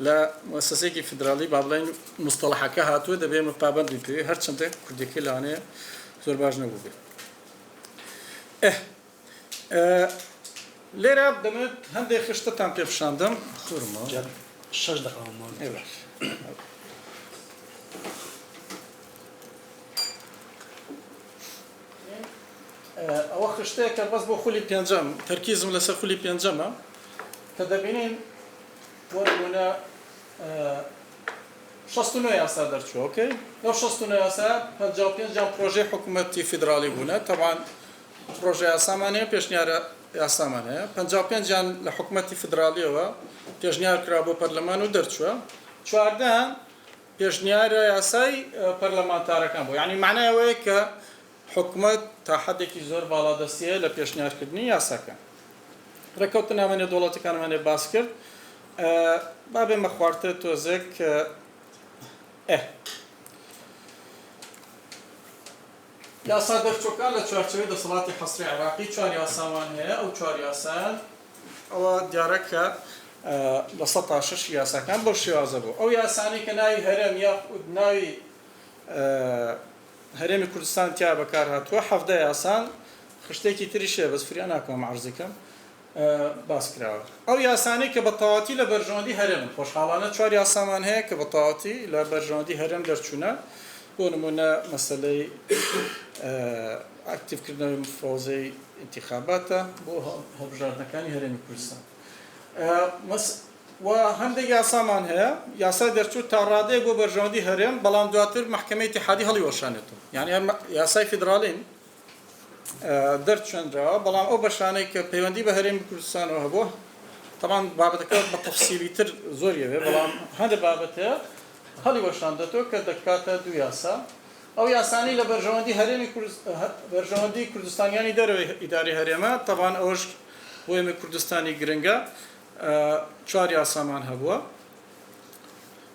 لە مؤسسەیەکی فیدراڵی با بڵێن مستەڵەحەکە هاتووە دەبێت پابەند بین پێوێ هەرچەندە کوردیەکەی لەوانەیە زۆر باش نەبوو بێت لێرە دەمێت هەندێک خشتتان پێ پیشاندەم خورمەوە 6 دقیقە ئەوە خشتەیە کە بەس بۆ خولی پێنجەم تەرکیزم لەسەر خولی پێنجەمە کە دەبینین وەربوونە 69 یاسا دەرچووە ئۆکەی لەو 69 یاسا 55 جان پرۆژەی حکوومەتی فیدراڵی بوونە تەوان پرۆژه یاسامان هەیە پێشنیارە یاسامان هەیە 55 جان لە حکوومەتی فیدراڵیەوە پێشنیار کرا بۆ پەرلەمان و دەرچووە 14 پێشنیارە یاسای پەرلەمانتارەکان بوو یعنی معنای ئەوەیە کە حکوومەت تا حدێکی زۆر باڵادەستیە لە پێشنیارکردنی یاساکان ڕێکەوتن نامێنێ دەوڵەتەکانمانێ باس کرد بابێ مە خواردتر تۆزێک یاسا دەرچۆکان لە چوارچەوەی دەسەڵاتی حەسری عێراقی چوار یاسامان هەیە ئەو چوار یاسایان ئەوە دیارە کە لە 106 یاساکان بۆ شێوازە بوو ئەو یاسانی کە ناوی هەرێم یاخود ناوی هەرێمی کوردستان تیا بەکار هاتووە 17 یاسان خشتێکی تریشێ بەس فریان ناکەم عەرزەکەم باس کراوە ئەو یاسانی کە بە تەواوەتی لە بەرژەوەندی هەرێمن خۆشحاڵانە چوار یاسامان هەیە کە بە تەواوەتی لە بەرژەوەندی هەرێم دەرچوونە بۆ نمونە مەسەلەی ئاکتیڤکردنەوەی مفرۆزەی انتخاباتە بۆ هەڵبژاردنەکانی هەرێمی کوردستان و هەندێک یاسامان هەیە یاسا دەرچوو تا ڕادەیەک بۆ بەرژەوەندی هەرێم بەڵام دواتر محکەمەی اتحادی هەڵیوەشانێتەوە یعنی یاسای فیدراڵین دەرچێنراوە بەڵام ئەو بەشانەی کە پەیوەندی بە هەرێمی کوردستانەوە هەبووە طبعا بابەتەکە بە تەفسیلی تر زۆر یەوێ بەڵام هەندێک بابەتەیە هەڵیوەشاندێتەوە کە دەکاتە دوو یاسا ئەو یاسانی لە بەرژەوەندی کوردستانیانی دەرەوەی ئیداری هەرێمە طبعا ئەوش بۆ ئێمە کوردستانی گرنگە چوار یاسامان هەبووە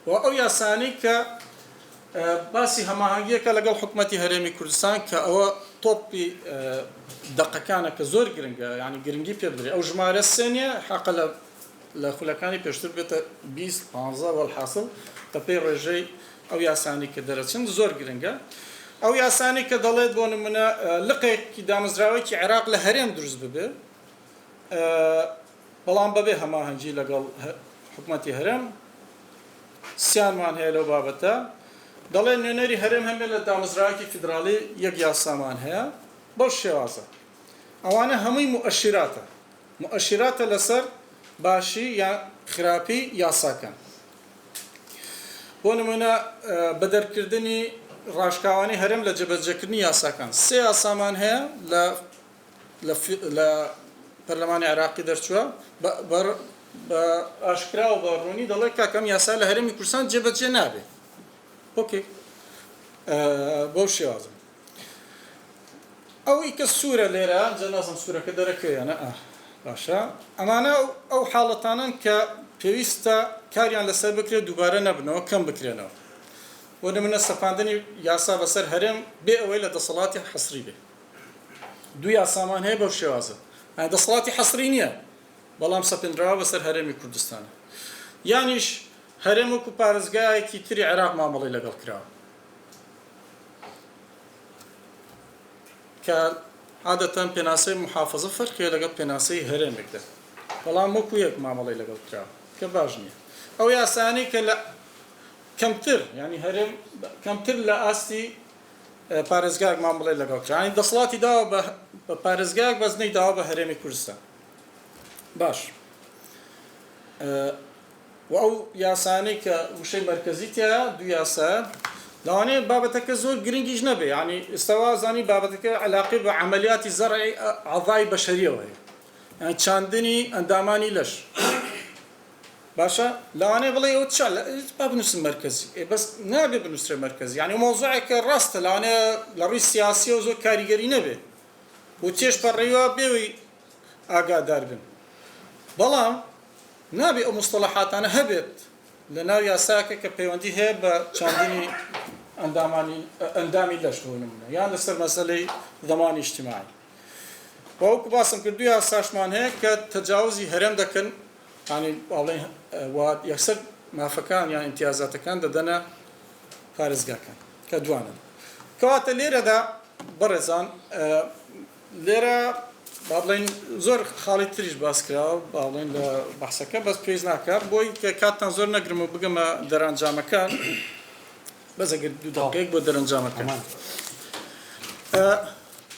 و ئەو یاسانی کە باسی هەماهەنگیەکە لەگەڵ حکوومەتی هەرێمی کوردستان کە ئەوە تۆپی دەقەکانە کە زۆر گرنگە یعنی گرنگی پێ بدرێت ئەو ژمارە سێنیە حەقە لە خولەکانی پێشتر بێتە 20 15 وەڵحاصل تەپەی ڕێژەی ئەو یاسانی کە دەرەچن زۆر گرنگە ئەو یاسانی کە دەڵێت بۆ نمونە لقێکی دامەزراوەیەکی عێراق لە هەرێم دروست ببێ بەڵام بەبێ هەماهەنگی لەگەڵ حکوومەتی هەرێم سیانمان هەیە لەو بابەتە دەڵێن نوێنەری هەرێم هەمێ لە دامەزراوەیەکی فیدراڵی یەک یاسامان هەیە بەو شێوازە ئەوانە هەمووی مؤشراتە لەسەر باشی یا خراپی یاساکان بۆ نمونە بەدەرکردنی ڕاشکاوانی هەرێم لە جێبەجێکردنی یاساکان سێ یاسامان هەیە لە پەرلەمانی عێراقی دەرچووە بە ئاشکرا و بە ڕوونی دەڵێت کاکەم یاسا لە هەرێمی کوردستان جێبەجێ نابێت ئۆکێ بۆ شێوازم ئەوەی کە سوورە لێرە جەنازم سوورەکە دەرەکەوێنە باشە ئەمانە ئەو حاڵەتانن کە پێویستە کاریان لەسەر بکرێت دووبارە نەبنەوە کەم بکرێنەوە بۆ نمونە سەپاندنی یاسا بەسەر هەرێم بێ ئەوەی لە دەسەڵاتی حەسری بێ دوو یاسامان هەیە بەو شێوازە دەسەڵاتی حەسری نییە بەڵام سەپێنراوە بەسەر هەرێمی کوردستانە یانیش هەرێم وەکو پارێزگایەکی تری عێراق مامەڵی لەگەڵ کراوە کە عادەتەن پێناسەی محافظە فەرقیە لەگەڵ پێناسەی هەرێمێکدا بەڵام وەکو یەک مامەڵی لەگەڵ کراوە کە باش نییە ئەو یاسانەی کە لە کەمتر ینی هەرێم کەمتر لە ئاستی پارێزگاک مامەڵی لەگەڵ کرا ینی دەسەڵاتی داوە بە پارێزگاک بەس نەیداوە بە هەرێمی کوردستان باش و ئەو یاسانەی کە وشەی مەرکەزی تێیە دوو یاسا لەوانەیە بابەتەکە زۆر گرنگیش نەبێ ینی ئێستاوا زانی بابەتەکە علاقی بە عەمەلیاتی زەرعی ئەعضای بەشەریەوە هەیە یعنی چاندنی ئەندامانی لەش باشە لەوانەیە بڵێ ئەو چ با بنووسم مەرکەزی بەس نابێ بنووسرێ مەرکەزی ینی مۆزوعێکە ڕاستە لەوانەیە لە ڕووی سیاسی و زۆر کاریگەری نەبێ بۆ تێشپەڕێوە بێوی ئاگادار بن بەڵام نابێ ئەو مستەڵەحاتانە هەبێت لە ناو یاساکە کە پەیوەندی هەیە بە چاندنی ئەندامی لەش بۆ نمونە یان لەسەر مەسەلەی دەمانی اجتیماعی وەکو باسم کرد دوو یاساشمان هەیە کە تەجاوزی هەرێم دەکەن ینی باڵێن یەکسەر مافەکان یان ئیمتیازاتەکان دەدەنە پارێزگاکان کە دوانن کەواتە لێرەدا بەڕێزان لێرە با بڵێن زۆر خاڵی تریش باس کراوە با بڵێن لە بەحسەکە بەس پێویست ناکات بۆی کە کاتتان زۆر نەگرم و بگەمە دەرەنجامەکان بەس ئەگەر دوو دەقەیەک بۆ دەرەنجامەکان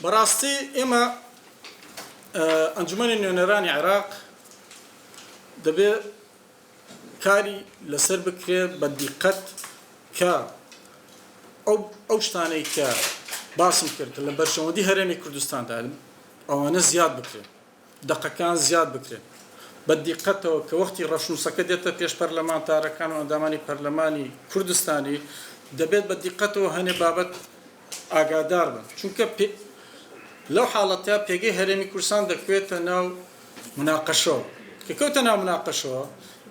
بەڕاستی ئێمە ئەنجومەنی نوێنەرانی عێراق دەبێت کاری لەسەر بکرێت بە دیقەت کە ئەو شتانەی کە باسم کرد لە بەرژەوەندی هەرێمی کوردستاندا ئەوانە زیاد بکرێن دقەکان زیاد بکرێن بە دیقەتەوە کە وەختی ڕەشنووسەکە دێتە پێش پەرلەمانتارەکان و ئەندامانی پەرلەمانی کوردستانی دەبێت بە دیقەتەوە هەنێ بابەت ئاگادار بن چونکە لەو حاڵەتە پێگەی هەرێمی کوردستان دەکوێتە ناو مناقەشەوە کە کەوتە ناو مناقەشەوە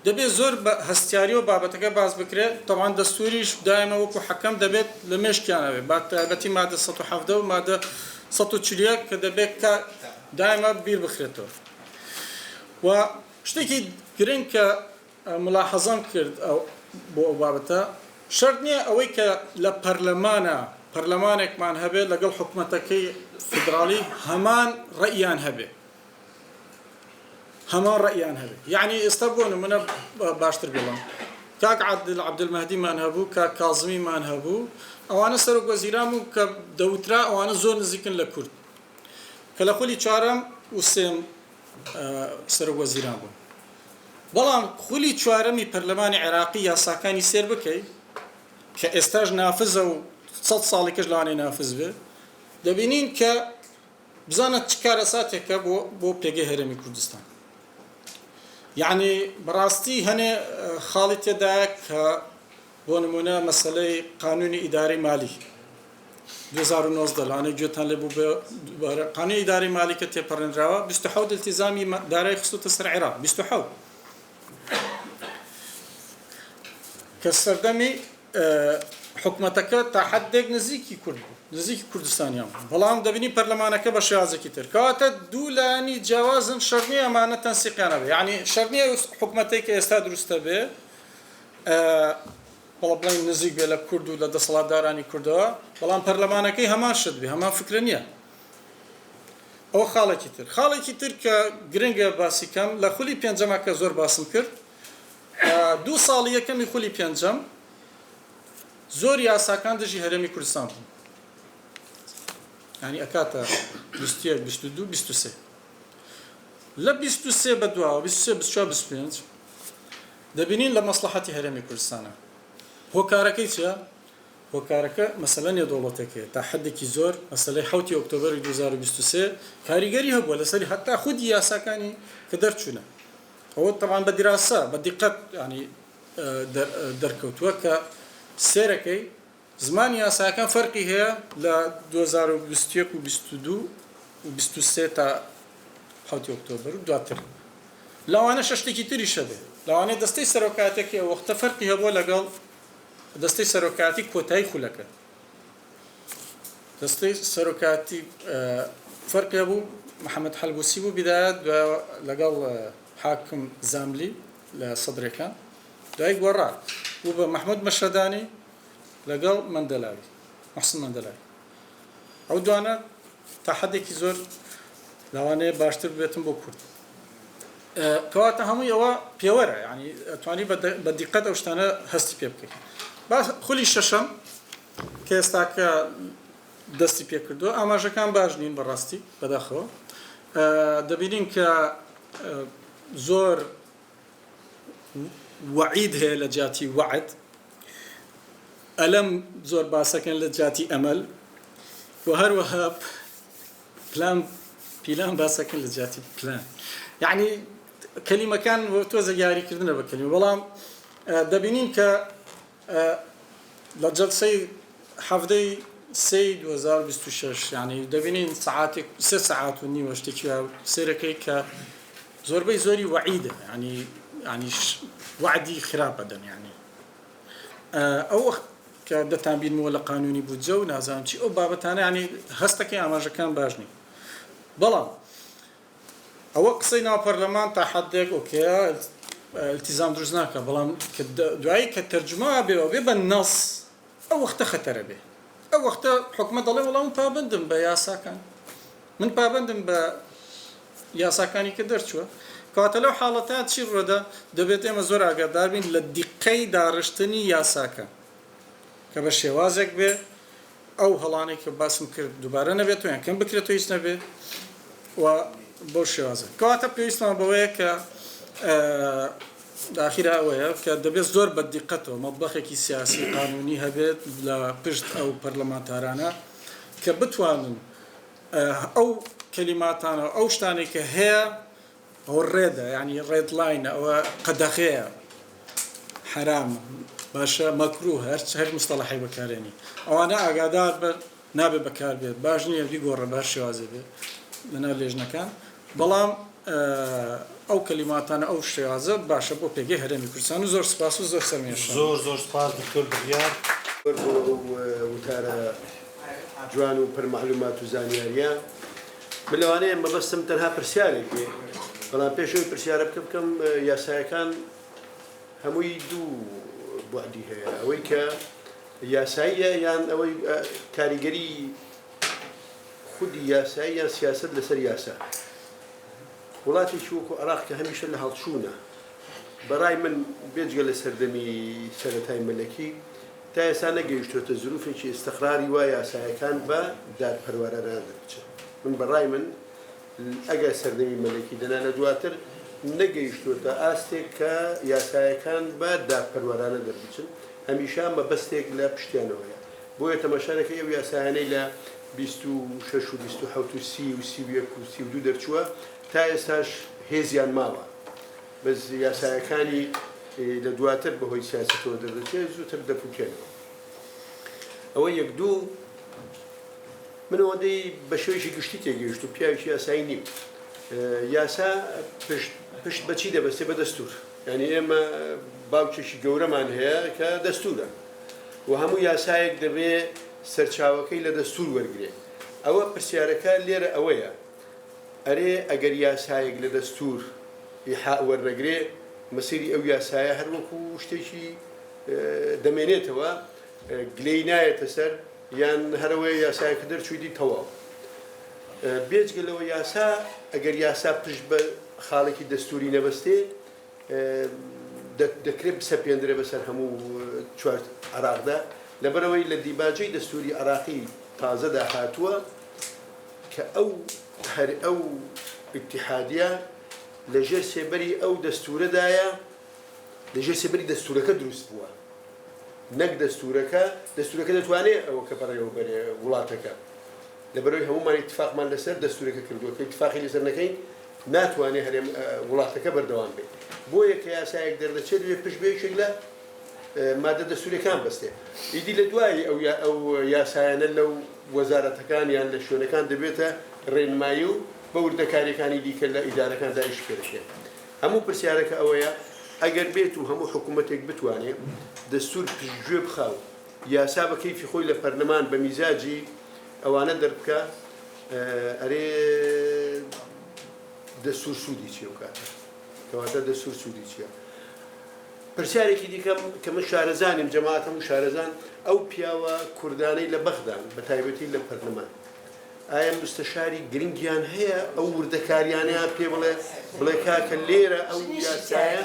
دەبێت زۆر بە هەستیاری و بابەتەکە باز بکرێت تەوان دەستوریش دایمە وەکو حەکەم دەبێت لە مێشکیانەوێت با تایبەتی مادە 170 و مادە 140 کە دەبێت کە دایمە بیر بخرێتەوە و شتێکی گرنگ کە ملاحەزەم کرد بۆ ئەو بابەتە شەرت نییە ئەوەی کە لە پەرلەمانێکمان هەبێت لەگەڵ حکوومەتەکەی فدراڵی هەمان ڕەئیان هەبێت هەمان ڕەئیان هەبێت یعنی ئێستا بۆ نمونە باشتر بڵم کاک عەبدولمەهدیمان هەبوو کاک کاظمیمان هەبوو ئەوانە سەرۆک وەزیران بوو کە دەوترا ئەوانە زۆر نزیکن لە کورد کە لە خولی چوارەم و سێم سەرۆک وەزیران بوو بەڵام خولی چوارەمی پەرلەمانی عێراقی یاساکانی سێر بکەیت کە ئێستاش نافزە و 100 ساڵێکش لەوانەیە نافز بێت دەبینین کە بزانە چ کارەساتێکە بۆ پێگەی هەرێمی کوردستان یعنی بەڕاستی هەنێ خاڵی تێدایە کە بۆ نمونە مەسەلەی قانونی ئیداری مالی 2019 لەوانەیە گوێتان لێ بوو قانونی ئیداری مالی کە تێپەڕێنراوە 27 التیزامی دارایی خستوتە سەر عێراق 27 کە سەردەمی حکوومەتەکە تا حدێک نزیکی کورد بوو نزیکی کوردستانیان بەڵام دەبینی پەرلەمانەکە بە شێوازێکی تر کەواتە دوو لایانی جیاوازن شەرنی ئەمانە تەنسیقیانە بێ یعنی شەرنیە حکوومەتێک کە ئێستا دروستە بێ بەڵام بڵین نزیک بێ لە کورد و لە دەسەڵاتدارانی کوردەوە بەڵام پەرلەمانەکەی هەمان شت بێ هەمان فکرە نییە ئەوە خاڵێکی تر کە گرنگە باسی کەم لە خولی پێنجەمە کە زۆر باسم کرد دوو ساڵی یەکەمی خولی پێنجەم زۆر یاساکان دژی هەرێمی کوردستان بوون ینی ئەکاتە 21 22 23 لە 23 بەدواوە 23 24 25 دەبینین لە مەسلحەتی هەرێمی کوردستانە هۆکارەکەی چیە؟ هۆکارەکە مەسەلە نێودەوڵەتێکەیە تا حدێکی زۆر مەسەلەی 7 ئۆکتۆبەری 2023 کاریگەری هەبووە لەسەری هەتا خودی یاساکانی کە دەرچوونە ئەوە تەمان بە دیراسە بە دیقەت ینی دەرکەوتووە کە سێرەکەی زمانی یاساکان فەرقی هەیە لە 2021 و 22 و 23 تا 7 ئۆکتۆبر و دواتر لەوانە شتێکی تریشە بێ لەوانەیە دەستەی سەرۆکاتێکی وەختە فەرقی هەبووە لەگەڵ دەستەی سەرۆکاتی کۆتایی خولەکە دەستەی سەرۆکاتی فەرقی هەبوو محەممەد حەلبوسی بوو بیدایەت لەگەڵ حاکم زاملی لە سەدرەکان دوای گۆڕا بوو بە محمود مەشەدانی لەگەڵ مەندەلاوی محسن مەندەلاوی ئەو دوانە تا حەدێکی زۆر لەوانەیە باشتر بێتم بۆ کورد کەواتە هەمووی ئەوە پێوەرە ینی ئەتوانی بە دیقەت ئەو شتانە هەستی پێ بکەیت باش خولی شەشەم کە ئێستاکە دەستی پێ کردووە ئاماژەکان باش نین بەڕاستی بەداخەوە دەبینین کە زۆر وعید هەیە لە جاتی وعد ئەلەم زۆر باسەکەن لە جاتی ئەمەل و هەروەها پیلان باسەکەن لە جاتی پلان یعنی کەلیمەکان تۆزە یاریکردنە بە کەلیمە بەڵام دەبینین کە لە جەلسەی هەفتەی 2026 یعنی دەبینین ساعاتێک 3 ساعات و نیمە شتێکی سێرەکەی کە زۆربەی زۆری وعیدە ینی وعدی خراپە دەن یعنی ئەو وەخت کە دەتانبینەوە لە قانونی بودجە و نازانم چی ئەو بابەتانە ینی هەستەکەی ئاماژەکان باش نین بەڵام ئەوە قسەی ناو پەرلەمان تا حەدێک ئۆکەیە التیزام دروست ناکە بەڵام دوایی کە تەرجمە بێ بە نەس ئەو وەختە خەتەرە بێ ئەو وەختە حکومەت دەڵێ وەڵام من پابندم بە یاساکان من پابندم بە یاساکانی کە دەرچووە کەواتە لەو حاڵەتە چی ڕۆدە دەبێت ئێمە زۆر ئاگادار بین لە دیقەی داڕشتنی یاساکە کە بە شێوازێک بێ ئەو هەڵانەی کە باسم کرد دووبارە نەبێت یان کەم بکرێتەوە هیچ نەبێ و بۆ شێوازە کەواتە پێویستمان بەوەیە کە داخیرا ئەوەیە کە دەبێت زۆر بە دیقەتەوە مەطبەخێکی سیاسی قانونی هەبێت لە پشت ئەو پەرلەمانتارانە کە بتوانن ئەو کەلیماتانە ئەو شتانێک کە هەیە ئەو ڕێدە ینی ڕێدلاینە ئەوە قەدەخەیە حرام باشە مەکروه هەر مستەڵەحی بەکارێنی ئەوانە ئاگادار بە نابێ بەکار بێت باش نییە بیگۆڕە باش شێوازێ بێت لەناو لێژنەکان بەڵام ئەو کەلیماتانە ئەو شێوازە باشە بۆ پێگەی هەرێمی کوردستان و زۆر سپاس و زۆر سەرمێشە زۆر سپاس دکتۆر بڕیار وتارە جوان و پڕمەعلومات و زانیاریە من لەوانەیە مەبەستم تەنها پرسیارێکی بەڵام پێشەوەی پرسیارە بکەم یاسایەکان هەمووی دوو بوعدی هەیە ئەوەی کە یاساییە یان ئەوەی کاریگەری خودی یاسایی یان سیاست لەسەر یاسا وڵاتێکی وەکو عێراق کە هەمیشە لە هەڵچوونە بەڕای من بێجگە لە سەردەمی سەرەتای مەلەکی تا ئێستا نەگەیشتۆتە زروفێکی ئستیقراری وە یاسایەکان بە دادپەروەرانە دەربچن من بەڕای من ئەگەر سەردەمی مەلەکی دەنانە دواتر نەگەیشتۆتە ئاستێک کە یاسایەکان بە دادپەروەرانە دەربچن هەمیشە مەبەستێک لە پشتیانەوەیە بۆیە تەماشارەکە ئەو یاسایانەی لە 26 و 27 و 30 و 31 و 32 دەرچووە تا ئێستاش هێزیان ماوە بەس یاسایەکانی لە دواتر بەهۆی سیاسەتەوە دەردەچێت زووتر دەپوکێنەوە ئەوە یەک دوو من ئەوەندەی بە شێوەیەکی گشتی تێگەیشت و پیاوێکی یاسایی نیم یاسا پشت بەچی دەبەستێ بە دەستور یعنی ئێمە باوکێکی گەورەمان هەیە کە دەستورە و هەموو یاسایەک دەبێت سەرچاوەکەی لە دەستور وەرگێ ئەوە پرسیارەکە لێرە ئەوەیە ئەرێ ئەگەر یاسایەک لە دەستور وەرنەگرێ مەسیری ئەو یاسایە هەروەکو شتێکی دەمێنێتەوە گلەی نایەتە سەر یان هەرەوەی یاسایەکە دەرچوویدی تەواو بێجگەلەوە یاسا ئەگەر یاسا پشت بە خاڵێکی دەستوری نەبەستێ دەکرێت بسەپێندرێ بەسەر هەموو چوار عێراقدا لەبەرەوەی لە دیباجەی دەستوری عێراقی تازەدا هاتووە کە هەر ئەو ئیتیحادیە لەژێر سێبەری ئەو دەستورەدایە لەژێر سێبەری دەستورەکە دروست بووە نەک دەستورەکە دەتوانێت ئەوە کە بەڕێوە بەرێ وڵاتەکە لەبەرەوەی هەمومان ئیتفاقمان لەسەر دەستورەکە کردووە کە ئیتفاقی لەسەر نەکەین ناتوانێت هەرێم وڵاتەکە بەردەوام بێت بۆیە کە یاسایەک دەردەچێت دوێ پشت بێشێک لە مادە دەستوریەکان بەستێ ئیدی لە دوایی ئەو یاسایانە لەو وەزارەتەکان یان لە شوێنەکان دەبێتە ڕێنمایی و بە وردەکاریەکانی دیکە لە ئیدارەکاندا ئیش پێدەکرێت هەموو پرسیارەکە ئەوەیە ئەگەر بێت و هەموو حکوومەتێک بتوانێت دەستور پشتگوێ بخاو یاسا بە کەیفی خۆی لە پەرلەمان بە میزاجی ئەوانە دەربکە ئەرێ دەستور سوودی چیە و کاتە کەواتە دەستور سوودی چییە پرسیارێکی دیکەم کە من شارەزانیم جەماعەتم و شارەزان ئەو پیاوە کوردانەی لە بەغدان بە تایبەتی لە پەرلەمان ئایا مستەشاری گرنگیان هەیە ئەو وردەکاریانیان پێ بڵێ کاکە لێرە ئەو یاسایە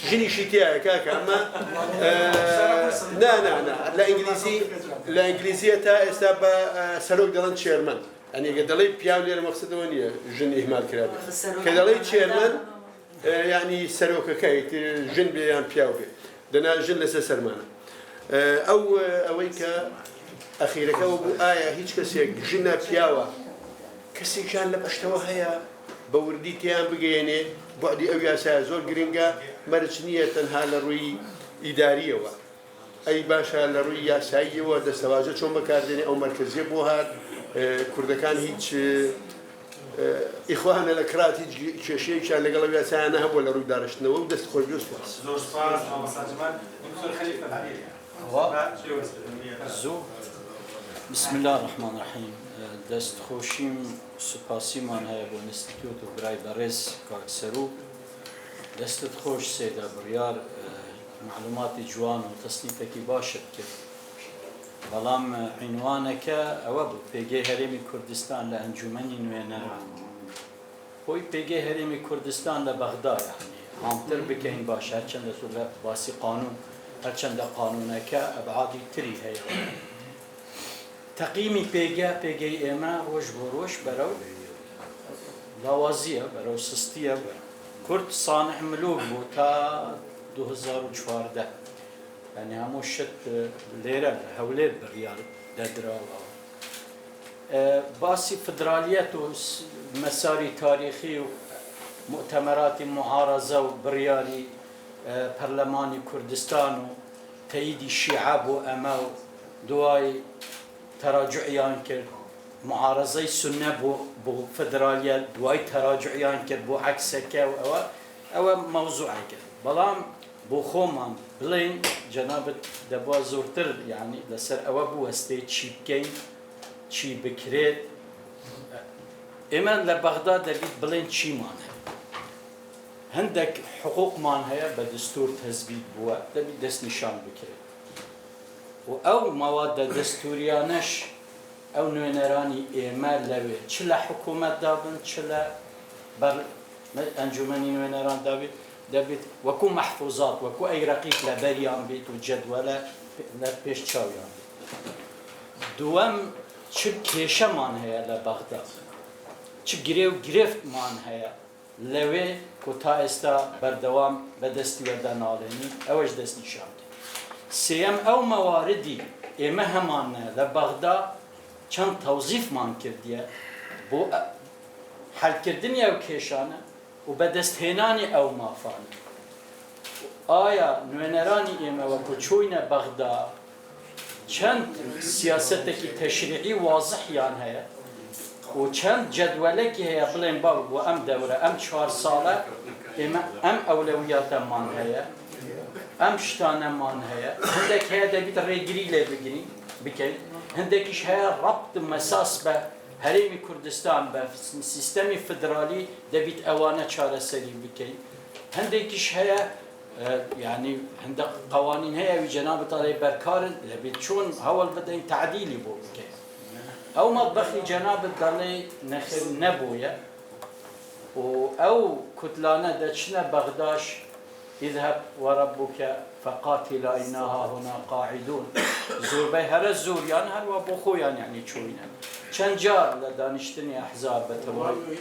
ژنیشی تایە کاکە ئەمە لە ئینگلیزیە تا ئێستا بە سەرۆک دەڵێن چێرمەن ئەنیگە دەڵێ پیاو لێرە مەقسەدەوە نییە ژن ئیهمال کرابێت کە دەڵێ چێرمەن یعنی سەرۆکەکەی ژن بێ یان پیاو بێ دەنا ژن لەسەر سەرمانە ئەوەی کە ئەخیرەکەەوە بوو ئایا هیچ کەسێک ژنە پیاوە کەسێکیان لە پشتەوە هەیە بە وردی تیان بگەێنێ بعدی ئەو یاسایە زۆر گرنگە مەرج نییە تەنها لە ڕووی ئیداریەوە ئەی باشە لە ڕووی یاساییەوە دەستەواژە چۆن بەکاردێنێ ئەو مەرکزیە بۆ هات کوردەکان هیچ ئیخوانە لە کرات هیچ کێشەیەکیان لەگەڵ ئەو یاسایانە هەبووە لە ڕووی داڕشتنەوە و دەست خۆش بسم الله الرحمن الرحیم دەست خۆشیم سوپاسیمان هەیە بۆ ئینستیتیوت و برای بەڕێز کاکسەرو دەستت خۆش سێدا بڕیار معلوماتی جوان و تەسنیفێکی باشت کرد بەڵام عنوانەکە ئەوە بوو پێگەی هەرێمی کوردستان لە ئەنجومەنی نوێنەران خۆی پێگەی هەرێمی کوردستان لە بەغدایە عامتر بکەین باش هەرچەندە لە باسی قانون هەرچەندە قانونەکە ئەبعادی تری هەیە تەقیمی پێگەی ئێمە ڕۆژ بۆ ڕۆژ بەرەو لاوازیە بەرەو سستیە کورد سانح ملوک بوو تا 2014 یعنی هەموو شت لێرە هەولێر بڕیار دەدراوە باسی فدرالیەت و مەساری تاریخی و مؤتەمەراتی معارەزە و بڕیاری پەرلەمانی کوردستان و تەییدی شیعە بۆ ئەمە و دوای تەراجعیان کرد معارەزەی سونە بۆ فدرالیەت دوای تەراجعیان کرد بۆ عەکسەکە و ئەوە مەوزوعەکە بەڵام بۆ خۆمان بڵێن جەنابەت دەبووە زۆرتر یعنی لەسەر ئەوە بوەستێ چی بکەین چی بکرێت ئێمە لە بەغدا دەبیت بڵێن چیمان هەیە هەندێک حقوقمان هەیە بە دستور تەزبیت بووە دەبیت دەست نیشان بکرێت و ئەو مەوادە دەستوریانەش ئەو نوێنەرانی ئێمە لەوێ چ لە حکوومەتدا بن چ لە ئەنجومەنی نوێنەران دابێت دەبێت وەکو مەحفوظات وەکو ئەیرەقیت لە بەریان بێت و جەدوەلە لە پێش چاویان بێت دووەم چ کێشەمان هەیە لە بەغدا چ گرێ و گرفتمان هەیە لەوێ کۆ تا ئێستا بەردەوام بەدەستی وەردە ناڵێنی ئەوەش دەست نیشان کرد سێەم ئەو مەواردی ئێمە هەمانە لە بەغدا چەند تەوزیفمان کردیە بۆ حەلکردنی ئەو کێشانە و بەدەستهێنانی ئەو مافانە ئایا نوێنەرانی ئێمە وەکو چووینە بەغدا چەند سیاسەتێکی تەشریعی وازحیان هەیە و چەند جەدوەلێکی هەیە بڵێن باو بۆ ئەم دەورە ئەم 4 ساڵە ئێمە ئەم ئەولەویاتەمان هەیە ئەم شتانەمان هەیە هەندێک هەیە دەبیت ڕێگیری لێ بکەین هەندێکیش هەیە ڕەبت مەساس بە هەرێمی کوردستان بە سیستەمی فدرالی دەبیت ئەوانە چارەسەری بکەین هەندێکیش هەیە یعنی هەندە قوانین هەیە وی جەنابەت ئاڵێ بەرکارن دەبێت چۆن هەوڵ بدەین تعدیلی بۆ بکەین ئەو مەطبەخی جەنابەت دەڵێ نەخێر نەبوویە و ئەو کوتلانە دەچنە بەغداش اذهب وربك فقاتل إنا هاهنا قاعدون زۆربەی هەرە زۆریان هەروە بۆ خۆیان یعنی چوینە چەند جار لە دانیشتنی ئەحزاب بەتەواوی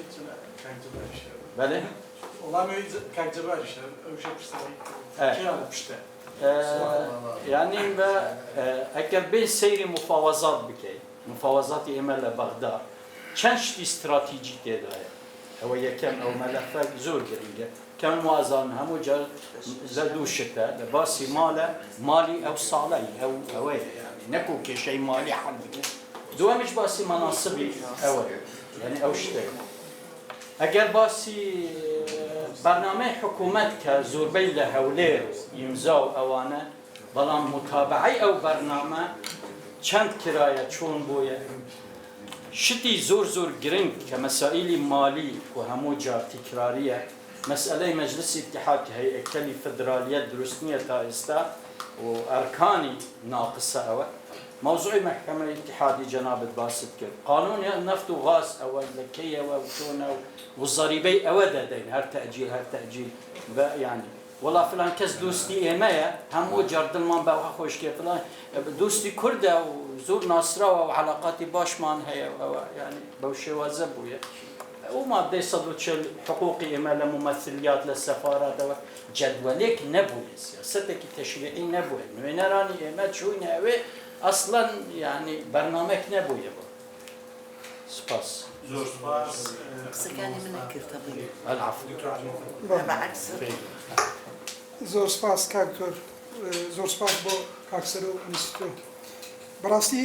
بەڵێ یعنی بە ئەگەر بێ سەیری مفاوەزات بکەیت مفاوەزاتی ئێمە لە بەغدا چەند شتی استراتیجی تێدایە ئەوە یەکەم ئەو مەلەفە زۆر گرنگە کەم وازان هەموو جار لە دوو شتە لە باسی مالە مالی ئەو ساڵی ئەوەیە نەکو کێشەی مالی حەڵ بکرد دووەمیش باسی مەناسبی ئەوە یعنی ئەو شتێک ئەگەر باسی بەرنامەی حکوومەت کە زۆربەی لە هەولێر و ئیمزا و ئەوانە بەڵام متابعەی ئەو بەرنامە چەند کرایە چۆن بۆیە شتی زۆر گرنگ کە مەسائلی مالی و هەموو جار تکراریە مەسئلەی مەجلسی اتحاد هەیئەکەلی فدرالیەت دروست نییە تا ئێستا و ئەرکانی ناقصە ئەوە موضوعی محکمەی اتحادی جەنابەت باست کرد قانون نفت و غاز ئەوە لەکەیەوە و چۆنە و زەریبەی ئەوە دەدەین هەر تەجیل یعنی وڵا فلان کەس دوستی ئێمەیە هەموو جار دڵمان بەوە خۆشکێ فلان دوستی کوردە و زۆر ناسراوە و علاقاتی باشمان هەیە ئەوە ینی بەو شێوازە بووە ئەو مادەی 140 حقوقی ئێمە لە ممەثلیات لە سەفارەتەوە جەدوەلێک نەبووە سیاسەتێکی تەشریعی نەبووە نوێنەرانی ئێمە چوونە ئەوێ ئەسڵەن یعنی بەرنامەیەک نەبووە بۆ سپاس زۆر سپاس قسەکانی من نەکردە بڵێ العفو بەعکس زۆر سپاس کاکتۆر زۆر سپاس بۆ کاکسەر و ئەنستۆ بەڕاستی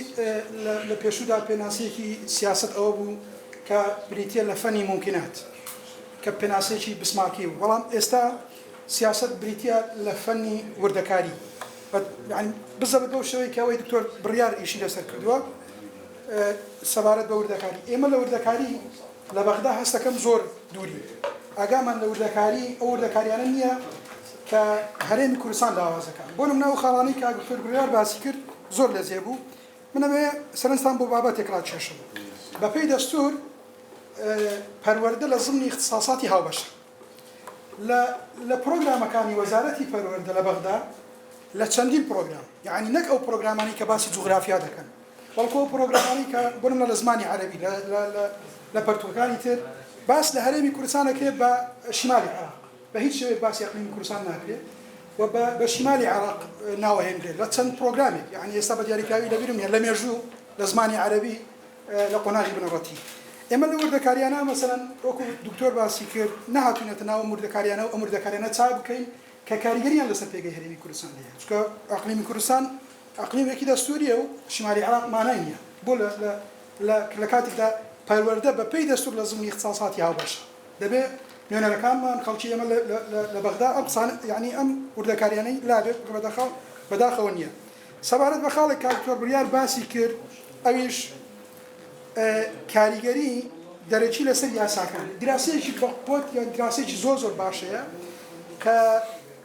لە پێشودا پێناسەیەکی سیاست ئەوە بوو کە بریتە لە فەنی ممکنات کە پێناسەیەکی بسماکی بوو بەڵام ئێستا سیاست بریتە لە فەنی وردەکاری بزەبێت بەو شێوەی کە ئەوەی دکتۆر بڕیار ئیشی لەسەر کردووە سەبارەت بە وردەکاری ئێمە لە وردەکاری لە بەغدا هەستەکەم زۆر دووری ئاگامان لە وردەکاری ئەو وردەکاریانە نییە کە هەرێمی کوردستان لاوازەکان بۆ نمونە ئەو خاڵانەی کە دکتۆر بڕیار باسی کرد زۆر لەزێ بوو منەوێ سەرنجتان بۆ بابەتێک ڕاکێشم بەپێی دەستور پەروەردە لە ضمنی اختصاساتی هاوبەشە لە پرۆگرامەکانی وەزارەتی پەروەردە لە بەغدا لە چەندین پرۆگرام یعنی نەک ئەو پرۆگرامانی کە باسی جوغرافیا دەکەن بەڵکو ئەو پرۆگرامانی کە بۆ نمونە لە زمانی عەرەبی لە پەرتوەکانی تر باس لە هەرێمی کوردستان دەکرێت بە شیمالی عێراق بە هیچ شێوەیەک باسی ئەقلیمی کوردستان ناکرێت و بە شیمالی عێراق ناوەهێنرێت لە چەند پرۆگرامێک یعنی ئێستا بە دیاریکراوی لەبیرم نیە لە مێژوو لە زمانی عەرەبی لە قۆناغی بنەڕەتی ئێمە لە وردەکاریانە مەسەلەن وەکو دکتۆر باسی کرد نەهاتوونێتە ناو وردەکاریانە و ئەم وردەکاریانە چاک بکەین کە کاریگەریان لەسەر پێگەی هەرێمی کوردستان هەیە چونکە ئەقلیمی کوردستان ئەقلیمێکی دەستوریە و شیمالی عێراق مانای نییە بۆ لە کاتێکدا پەروەردە بە پێی دەستور لە زمانی اختصاساتی هاوبەشە دەبێت نوێنەرەکانمان خەڵکی ئێمە لە بەغدا ئەم قسان یعنی ئەم وردەکاریانەی لابێت بەداخەوە نییە سەبارەت بە خاڵێک کە دکتۆر بڕیار باسی کرد ئەویش کاریگەری دەرەکی لەسەر یاساکان دراسەیەکی بەقوت یا دراسەیەکی زۆر باشەیە کە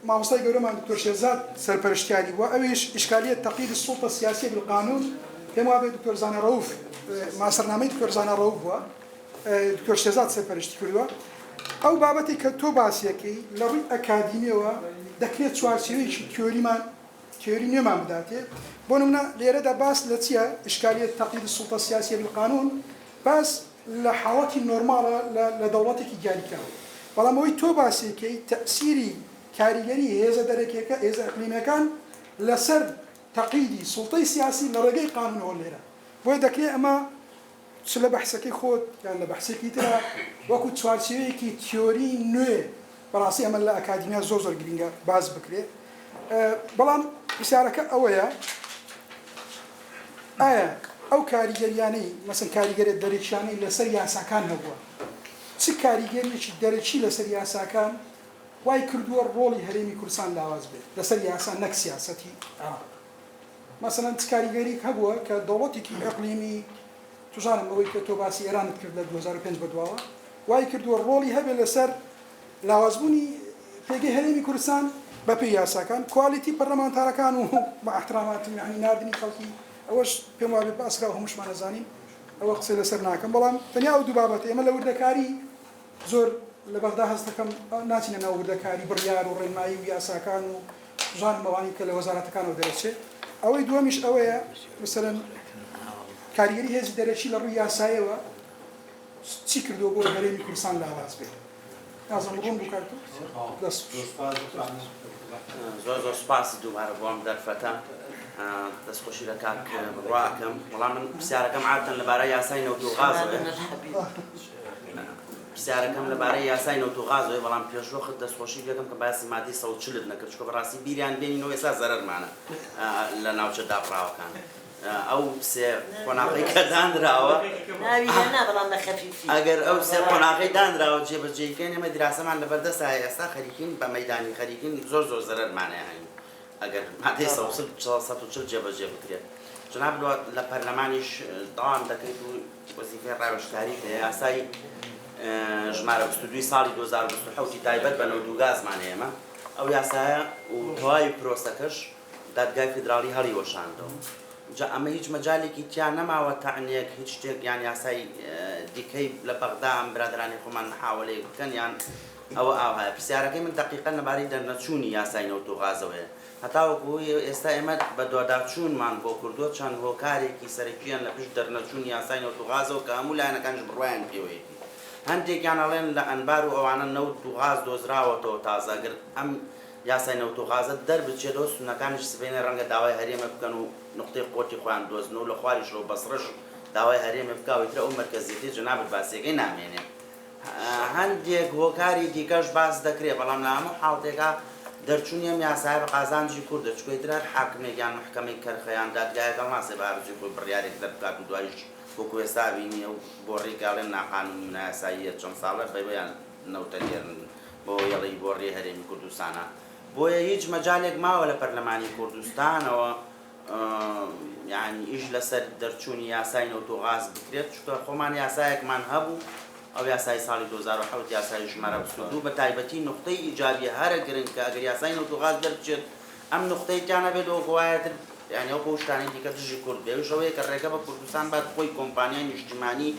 مامۆستای گەورەمان دکتۆر شێرزاد سەرپەرشتیاری بووە ئەویش ئیشکالیەت تەقیید السلطة السیاسیة بالقانون پێم وابێت دکتۆر زانە ڕەوف ماسەرنامەی دکتۆر زانە ڕەوف بووە دکتۆر شێرزاد سەرپەرشتی کردووە ئەو بابەتی کە تۆ باسیەکەی لە ڕووی ئەکادیمیەوە دەکرێت چوارچێوەیەکی تیۆری نوێمان بداتێت بۆ نمونە لێرەدا باس لە چییە ئیشکالیەت تەقیید السلطة السیاسیة بالقانون باس لە حاڵەتی نۆرماڵە لە دەوڵەتێکی دیاریکراوە بەڵام ئەوەی تۆ باسیەکەی تەئسیری کاریگەری هێزە دەرەکیەکە هێزە ئەقلیمیەکان لەسەر تەقییدی سوڵتەی سیاسی لە ڕێگەی قانونەوە لێرە بۆی دەکرێت ئەمە چ لە بەحسەکەی خۆت یان لە بەحسێکی ترە وەکو چوارچێوەیەکی تیۆری نوێ بەڕاستی ئەمە لە ئەکادیمیا زۆر گرنگە باز بکرێت بەڵام پرسیارەکە ئەوەیە ئایا ئەو کاریگەریانەی مەسەن کاریگەرێت دەرەکیانەی لەسەر یاساکان هەبووە چ کاریگەریەکی دەرەکی لەسەر یاساکان وای کردووە ڕۆڵی هەرێمی کوردستان لاواز بێت لەسەر یاسا نەک سیاسەتی مەسەلەن چ کاریگەریەک هەبووە کە دەوڵەتێکی ئەقلیمی توزانم ئەوەی کە تۆ باسی ئێرانت کرد لە 2005 بەدواوە وای کردووە ڕۆڵی هەبێت لەسەر لاوازبوونی پێگەی هەرێمی کوردستان بەپێی یاساکان کوالیتی پەرلەمانتارەکان و بە ئەحتراماتی یعنی ناردنی خەڵکی ئەوەش پێم وابێت بە ئەسرا و هەمووشمان نەزانین ئەوە قسەی لەسەر ناکەم بەڵام تەنیا ئەو دوو بابەتە ئێمە لە وردەکاری زۆر لە بەغدا هەست دەکەم ناچینە ناو وردەکاری بڕیار و ڕێنمایی و یاساکان و ژانم ئەوانی کە لە وەزارەتەکانەوە دەرەچێت ئەوەی دووەمیش ئەوەیە مثلەن کاریگەری هێزی دەرەکی لە ڕووی یاسایەوە چی کردووە بۆ هەرێمی کوردستان لاواز بێت نازانم ڕوون بکاتۆ دەست زۆر سپاس دووبارە بۆم دەرفەتە دەستخۆشی لە کاک بڕواکەم وەڵام من پرسیارەکەم عادەتەن لەبارەی یاسای نەوت و غازەوە پرسیارەکەم لەبارەی یاسای نەوتوغازەوەی بەڵام پێشوە خت دەستخۆشی دەکەم کە باسی مادەی 140 نەکرد چکە بەڕاستی بیریان بێنینەوە ئێستا زەرەرمانە لە ناوچە داپڕاوەکان ئەو سێ قۆناغی کە دانراوە ناوی لەنا بەڵام بە خەفیفی ئەگەر ئەو سێ قۆناغی دانراوە جێبەجێکەین ئێمە دراسەمان لەبەردەستە ئێستا خەریکین بە مەیدانی خەریکین زۆر زەرەرمانەیە هەین ئەگەر مادەی 140 جێبەجێ بکرێت جناب لە پەرلەمانیش داوام دەکەیت و وەزیفەی ڕاوێژکاری کە یاسای ژمارە 22 ساڵی 2027 تایبەت بە نەوتوگازمان ئێمە ئەو یاسایە و تەواوی پرۆسەکەش دادگای فیدراڵی هەڵی وەشاندەوە جا ئەمە هیچ مەجالێکی تیا نەماوە تەعنیەک هیچ شتێک یان یاسای دیکەی لە بەغدا ئەم برادرانی خۆمان محاوەلەیەک بکەن یان ئەوە ئاوهەیە پرسیارەکەی من دەقیقەن لەبارەی دەرنەچوونی یاسای نەوتوغازەوەیە هەتاوەکو ئێستا ئێمە بە دوواداچوونمان بۆ کردووە چەند هۆکارێکی سەرەکییان لە پشت دەرنەچوونی یاسای نەوتوغازەوە کە هەموو لایەنەکانش بڕوایان پێوەیەتی هەندێکیان ئەڵێن لە ئەنبار و ئەوانە نەوتوغاز دۆزراوەتەوە تازەگر ئەم یاسای نەوتوغازە دەربچێتەوە سونەکانیش سبێنە ڕەنگە داوای هەرێمە بکەن و نقطەی قۆتی خۆیان دۆزنەوە لە خواریش و بەسڕش داوای هەرێمە بکاویترە ئەو مەرکەزیەتی جەنابەت باسیەکەی نامێنێ هەندێک هۆکاری دیکەش باس دەکرێت بەڵام لە هەموو حاڵتێکا دەرچوونی ئەم یاسایە بە قازانجی کوردە چکۆیترار حاکمێکیان محکەمەی کەرخەیان دادگایەکە ماسێ بە هەرجی خۆی بڕیارێک دەبکات و دوایش وەکو ئێستا بینی و بۆ ڕێکاڵێن ناقانونی نایاساییە چەند ساڵە بەیان نەوتەلێرن بۆ یەڵی بۆ ڕێ هەرێمی کوردستانە بۆیە هیچ مەجالێک ماوە لە پەرلەمانی کوردستانەوە یعنی ئیش لەسەر دەرچوونی یاسای نەوتوغاز بکرێت چکە خۆمان یاسایەکمان هەبوو ئەو یاسای ساڵی 2007 یاسای ژمارە 22 بە تایبەتی نقطەی ئیجابی هەرە گرنگ کە ئەگەر یاسای نەوتوغاز دەربچێت ئەم نقطەی تیانە بێت و گوایەتر یعنی ئەو بۆ شتانی دیکە دژی کورد بێ شەوەیە کە ڕێگە بە کوردستان بعد خۆی کۆمپانیای نیشتیمانی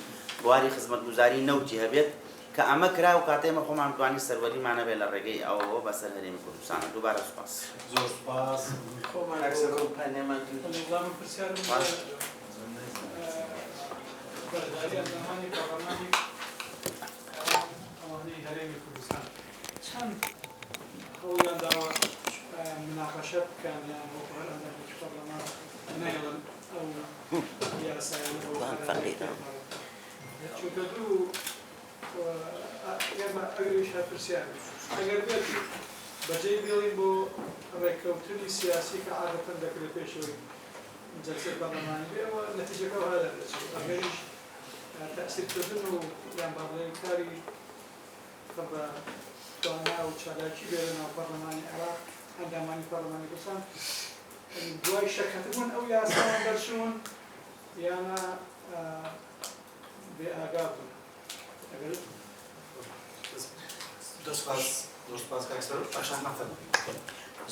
بواری خزمەتگوزاری نەوتی هەبێت کە ئەمە کرا و کاتێمە خۆمان توانی سەروەریمانە بێت لە ڕێگەی ئەوەوە بەسەر هەرێمی کوردستانە دووبارە سوپاس زۆر سوپاس خۆمان کۆمپانیامان نظام پرسیارم بەرداریان زمانی پەرلەمانی ئەوانەی هەرێمی کوردستان چەند هەوڵیان داوە مناقەشە بکەن یان بۆ هەرێمی پەرلەمان نەیڵن ئەو یاسایە چونکە دوو ئێمە ئەویش هەپرسیار ئەگەر بێت بەجێی بێڵین بۆ ڕێککەوتنی سیاسی کە عادەتەن دەکرێت پێشەوەی جەلسەی پەرلەمانی بێەوە نەتیجەکە هەڵە دەچێت ئەگەریش تەسیرکردن و یان بەڵێن کاری بە توانا و چالاکی بێرە ناو پەرلەمانی عێراق ئەندامانی پەرلەمانی کوردستان دوای شەکەتبوون ئەو یاسایان دەرچوون یانە بێ ئاگا بوون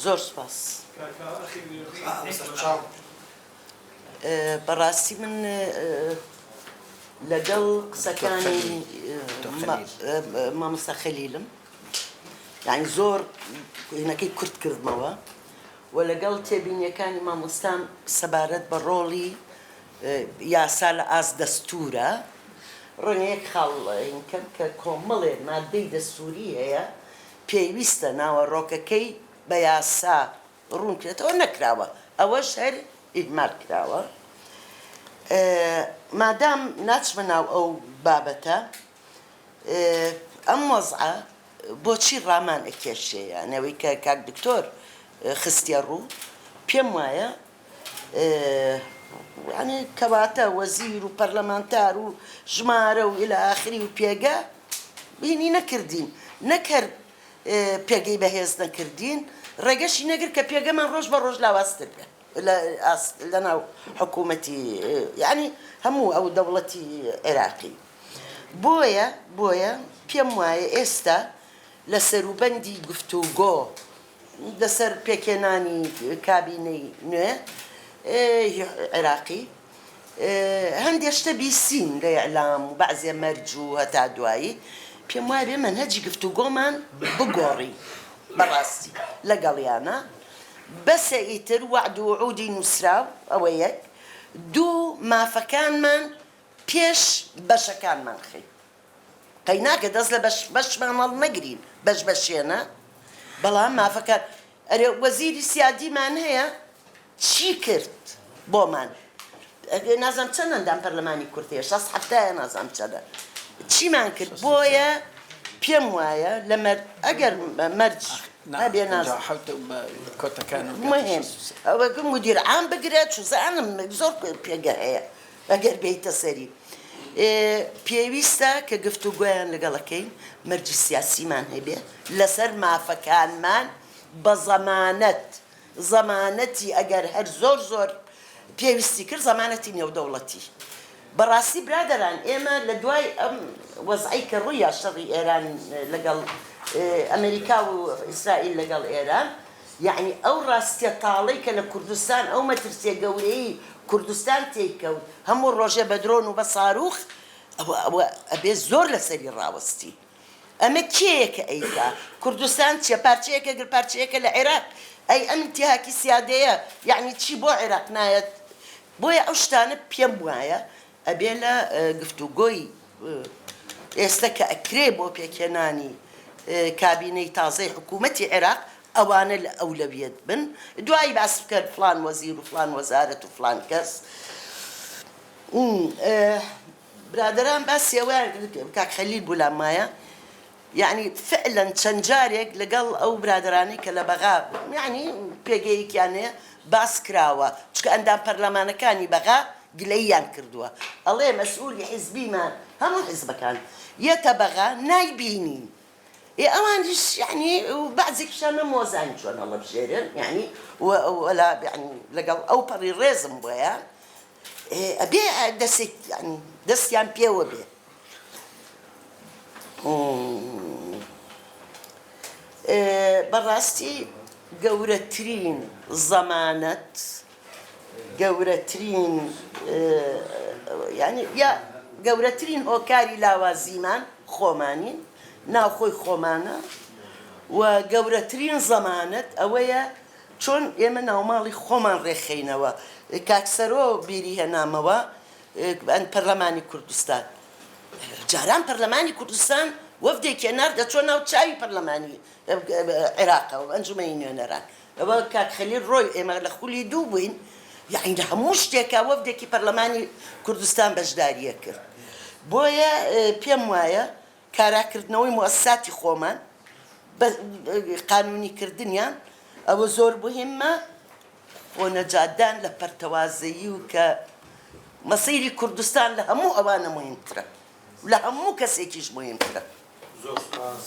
زۆر سپاس بەڕاستی من لەگەڵ قسەکانی مامۆستا خەلیلم یعنی زۆر هینەکەی کورت کردمەوە و لەگەڵ تێبینیەکانی مامۆستام سەبارەت بە ڕۆڵی یاسا لە ئاست دەستورە ڕەنگەیەک خاڵین کەم کە کۆمەڵێ مادەی دەستوری هەیە پێویستە ناوەڕۆکەکەی بە یاسا ڕوونکرێتەوە نەکراوە ئەوەش هەر ئیدمار کراوە مادام ناچمە ناو ئەو بابەتە ئەم وەزعە بۆچی ڕامان ئەکێشەیە نەوەی کە کاک دکتۆر خستیە ڕوو پێم وایە یعنی کەواتە وەزیر و پەرلەمانتار و ژمارە و ئیلە ئاخری و پێگە بینی نەکردین نەکرد پێگەی بەهێز نەکردین ڕێگەشی نەگر کە پێگەمان ڕۆژ بە ڕۆژ لاواستر بێ لە ناو حکوومەتی یعنی هەموو ئەو دەوڵەتی عێراقی بۆیە پێم وایە ئێستا لە سەروبەندی گفتوگۆ لەسەر پێکێنانی کابینەی نوێ عێراقی هەندێک شتە بیسین لە ئیعلام و بەعزێ مەرج و هەتا دوایی پێم وایە بێ مەنهەجی گفتوگۆمان بگۆڕی بەڕاستی لەگەڵیانە بەسە ئیتر وعد و وعودی نووسراو ئەوە یەک دوو مافەکانمان پێش بەشەکانمان خەی قەیناکە دەست لە بەشمان هەڵ نەگرین بەش بەشێنە بەڵام مافەکان ئەرێ وەزیری سیادیمان هەیە چی کرد بۆمان نازانم چەند ئەندام پەرلەمانی کورد هەیە 6 هەفتایە نازانم چەندە چیمان کرد بۆیە پێم وایە ئەگەر مەرج هەبێ ناز مهم ئەوە مدیر عام بگرێت چزانم زۆر پێگە هەیە ئەگەر بێتە سەری پێویستە کە گفتوگویان لەگەڵەکەین مەرجی سیاسیمان هەبێ لەسەر مافەکانمان بە زەمانەتی ئەگەر هەر زۆر پێویستی کرد زەمانەتی نێودەوڵەتی بەڕاستی برادەران ئێمە لە دوای ئەم وەزعی کە ڕوویە شەڕی ئێران لەگەڵ ئەمریکا و ئیسرائیل لەگەڵ ئێران یعنی ئەو ڕاستیە تاڵەی کە لە کوردستان ئەو مەترسیە گەورەی کوردستان تێکەوت هەموو ڕۆژێ بە درۆن و بە ساروخ ئەوە ئەبێ زۆر لەسەری ڕاوەستی ئەمە کێیەکە ئەیکا کوردستان چیە پارچەیەکە گەر پارچەیەکە لە عێراق ئەی ئەم ئینتیهاکی سیادەیە یعنی چی بۆ عێراق نایەت بۆیە ئەو شتانە پێم وایە ئەبێ لە گفتوگۆی ئێستا کە ئەکرێ بۆ پێکێنانی کابینەی تازەی حکوومەتی عێراق ئەوانە لە ئەولەویەت بن دوایی باس بکرد فلان وەزیر و فلان وەزارەت و فلان کەس برادران باسی ئەوەیان کاک خەلیل بولامایە یعنی فعلا چەند جارێک لەگەڵ ئەو برادرانی کە لە بەغا یعنی پێگەیەکیان هەیە باس کراوە چکە ئەندام پەرلەمانەکانی بەغا گلەییان کردووە ئەڵێ مەسئولی حیزبیمان هەموو حیزبەکان یەتە بەغا نایبینین ئەوانش یعنی بەعزێکیشان مۆزان چۆن هەڵە بژێرن یعنی وەلا یعنی لەگەڵ ئەو پەڕی ڕێزم بۆیە ئەبێ دەستیان پێوە بێ بەڕاستی گەورەترین زەمانەت گەورەترین یعنی یا گەورەترین هۆکاری لاوازیمان خۆمانین ناوخۆی خۆمانە و گەورەترین زەمانەت ئەوەیە چۆن ئێمە ناوماڵی خۆمان ڕێخینەوە کاکسەرۆ بیری هێنامەوە پەرلەمانی کوردستان جاران پەرلەمانی کوردستان وەفدێکی هێنار دەچۆ ناو چاوی پەرلەمانی عێراقەوە ئەنجومەنی نوێنەران ئەوە کاک خەلیل ڕۆی ئێمە لە خولی دوو بووین یعنی لە هەموو شتێکا وەفدێکی پەرلەمانی کوردستان بەشداریە کرد بۆیە پێم وایە کاراکردنەوەی موەسساتی خۆمان قانونیکردنیان ئەوە زۆر مهمە بۆ نەجاتدان لە پەرتەوازەیی و کە مەسیری کوردستان لە هەموو ئەوانە مهمترە و لە هەموو کەسێکیش مهمترە زۆر سپاس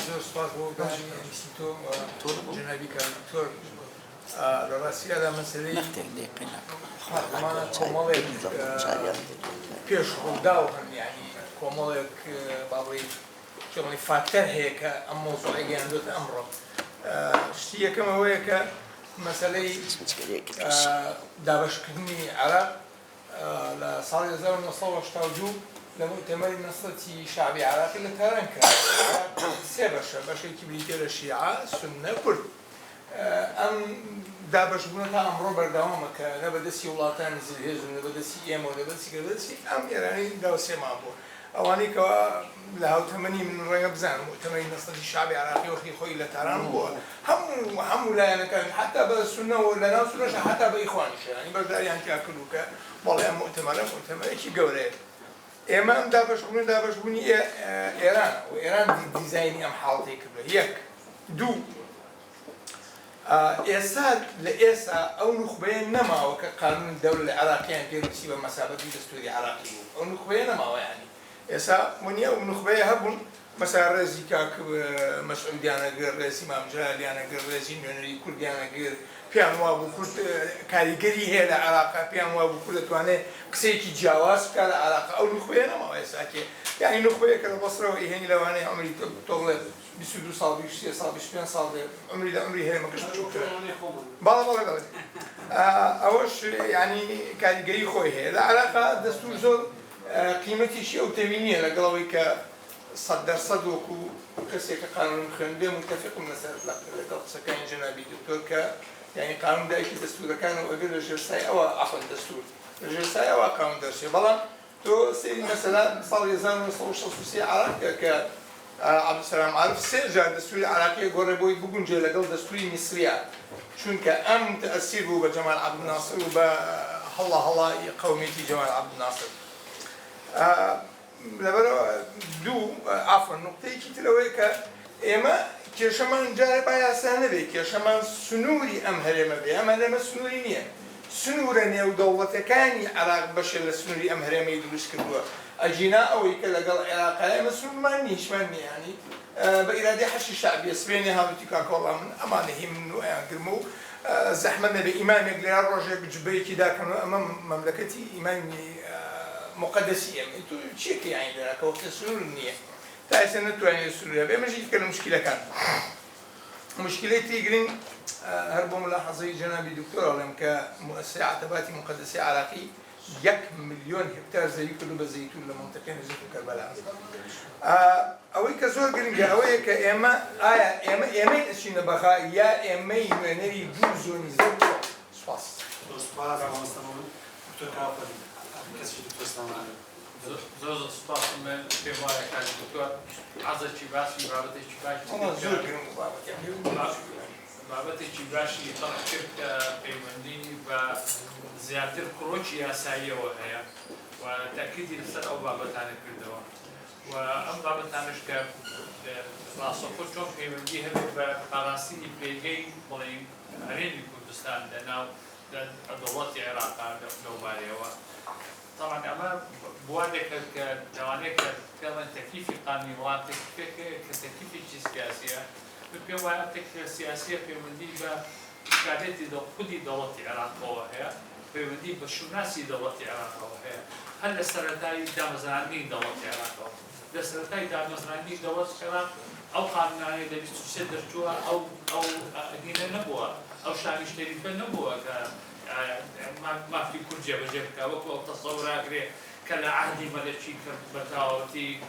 زۆر سپاس بۆ تۆ جەنابی کاکتۆر لە ڕاستیادا مەسەلەی کۆمەڵێک پێش ڕووداو هەن یعنی کۆمەڵێک باڵی کۆمەڵی فاکتەر هەیە کە ئەم مۆزوعی گەیاندوتە ئەمڕۆ شتی یەکەم ئەوەیە کە مەسەلەی دابەشکردنی عێراق لە ساڵی 1982 لە مؤتەمەری نەسڵەتی شعبی عێراقی لە تاران کرا سێ بەشە بەشێکی بریتە لە شیعە سوننە کورد ئەم دابەشبوونە تا ئەمڕۆ بەردەوامە کە نە بەدەستی وڵاتانی زیرهێز و نە بەدەستی ئێمە و نە بەدەستی ئەم ئێرانی داوسێمان بووە ئەوانەی کەوا لە هاوتەمەنی من ڕێگە بزانم مؤتەمەری نەسڵەتی شعبی عێراقی وەختی خۆی لە تاران بووە هەموو لایەنەکان حتا بە سوننەوە لە ناو سوننەشە حتا بە ئیخوانیشە ینی بەشداریان تیا کردو کە بەڵێ ئەم مؤتەمەرێکی گەورەیە ئێمە ئەم دابەشبوونی ئێران و ئێران دیزایانی ئەم حاڵەتی کردووە یەک دوو ئێستا لە ئێستا ئەو نوخبەیە نەماوە کە قانون دەوڵەت لە عێراقیان پێویستی بە مەسابەتی دەستوری عێراقی بوو ئەو نوخبەیە نەماوە یعنی ئێستا وەنیە ئەو نوخبەیە هەبوون مەسا ڕێزی کاک مەسعودیانەگەر ڕێزی مام جەلالیانەگەر ڕێزی نوێنەری کوردیانەگەر پیان وابوو کورد کاریگەری هەیە لە عێراقا پیان وابوو کورد دەتوانێت قسەیەکی جیاواز بکات لە عێراقا ئەو نوخبەیە نەماوە ئێستاکێ یعنی نوخبەیە کە لە بەسڕەوە ئیهێنی لەوانەیە عمری تۆڵێت 22 ساڵ 23 ساڵ 25 ساڵ عمری لە عمری هەرێمەکەش بچووکترە بەڵێ ئەوەش یعنی کاریگەری خۆی هەیە لە عێراقا دەستور زۆر قیمەتیشی ئەوتەوی نییە لەگەڵەوەی کە 100% وەکو کەسێکە قانون خوێندبێ متفقم لەگەڵ قسەکانی جەنابی دکتۆر کە یعنی قانون دایکی دەستورەکانەوە ئەگەر لە ژێرسای ئەوە ئەخۆن دەستور لە ژێرسای ئەوە قانون دەرچێت بەڵام تۆ سەیری مەسەلا ساڵی 1963 عێراق کە عبدالسلام عارف سێجار دەستوری عراقی گۆڕێ بۆی بگونجێ لەگەڵ دەستوری میسریا چونکە ئەم تەئسیر بوو بە جەمال عەبدولناسر و بە هەڵەی قەومێتی جەمال عەبدولناسر. لەبەرەوە دوو ئافرەن نقطەیەکی ترەوەی کە ئێمە کێشەمان جارێ با یاسا نەبێ کێشەمان سنووری ئەم هەرێمە بێ ئەم هەرێمە سنووری نییە سنوورە نێودەوڵەتەکانی عراق بەشێ لە سنووری ئەم هەرێمەی دروست کردووە ئەجینا ئەوەی کە لەگەڵ عێراقای ئەمە سنوورمان نیشمان نیانی بە ئیرادی حەشی شعبیە سبێنێ هاوتی کاکۆڵا من ئەمانە هی من و ئەیان گرمە و زەحمە نەبێ ئیمامێک لێرا ڕۆژێک جبەیەکی داکەنەوە ئەمە مەملەکەتی ئیمامی مقدسی ئەمە تو چیەکە یانی لێرا کەوتە سنوور نییە تا ئێستا نەتوانێت سنوورە بێ ئەمەش کە لە مشکلەکان مشكلة تيجرين هربوا ملاحظي جنابي دكتور علم كمؤسسة عتباتي مقدسة عراقي 1 مليون هكتار زي كله بزيتون لمنطقة نزيف كربلاء. أوي كزور جرينجا أوي كإما إما إشينا بخا يا إما ينري دوزون زوج سواس. سواس دكتور كافر كسر دكتور سلام زوج سواس من في واقع الدكتور عزت شباسي بابته شباسي. أنا زور جرينجا بابته يعني. بابته شباسي طرح شركة بيمندي وزيادة كروتش ياساية وهي وتأكيد السر أو بابتان كردوا وأم بابتانش ك راسخوش شوف بيمندي هم بفرنسي بيجي بلين هرين كردستان لأنه الدولة العراق دوبارية طبعا أما بوادك كجوانك كمان تكييف قانوني وانتك كتكييف سياسية بكواتك سياسية في مدينة إشكالات خودي دولة العراق وهي في مدينة بشوناسي دولة العراق وهي هل السرطاني دامزراني دولة العراق السرطاني دامزراني دولة العراق أو قانوني اللي بيستشدر جوا أو دينا نبوة أو شان يشتري بالنبوة ما في كل جبهة كوكو تصور أجري كلا عهدي ملكي كبتاوتي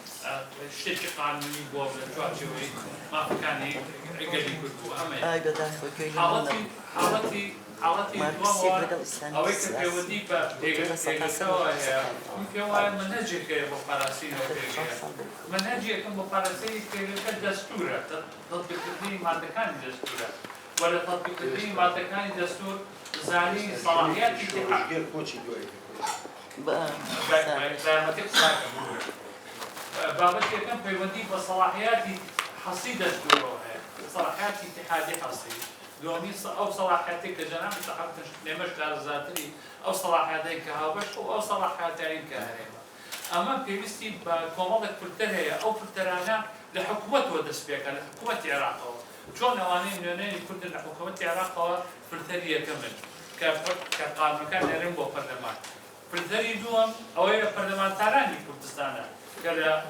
شركة قانوني بوب لتواجهي ما في كان يقدر يكتبوا أما حالتي أو كبيودي بيجوا يمكن منهجك بفرنسي منهجك بفرنسي كدستورة تطبيق الدين ما كان دستورة ولا تطبيق الدين ما كان دستور زاني صلاحيات اتحاد بابتك كم بيودي بصلاحيات حصيدة دستورها صلاحيات اتحادي حصي لوني أو صلاحياتك كجناب صاحب نمش لارزاتري أو صلاحياتك كهابش أو صلاحياتك كهريمة أما في مستي بكومالك فلترها أو فلترانا لحكومة ودسبيك لحكومة العراق شون أواني نونين يكون لحكومة العراق فلترية كمل كقانون كان يرين بو برلمان فلتري دوم أو برلمان تاراني كردستان كلا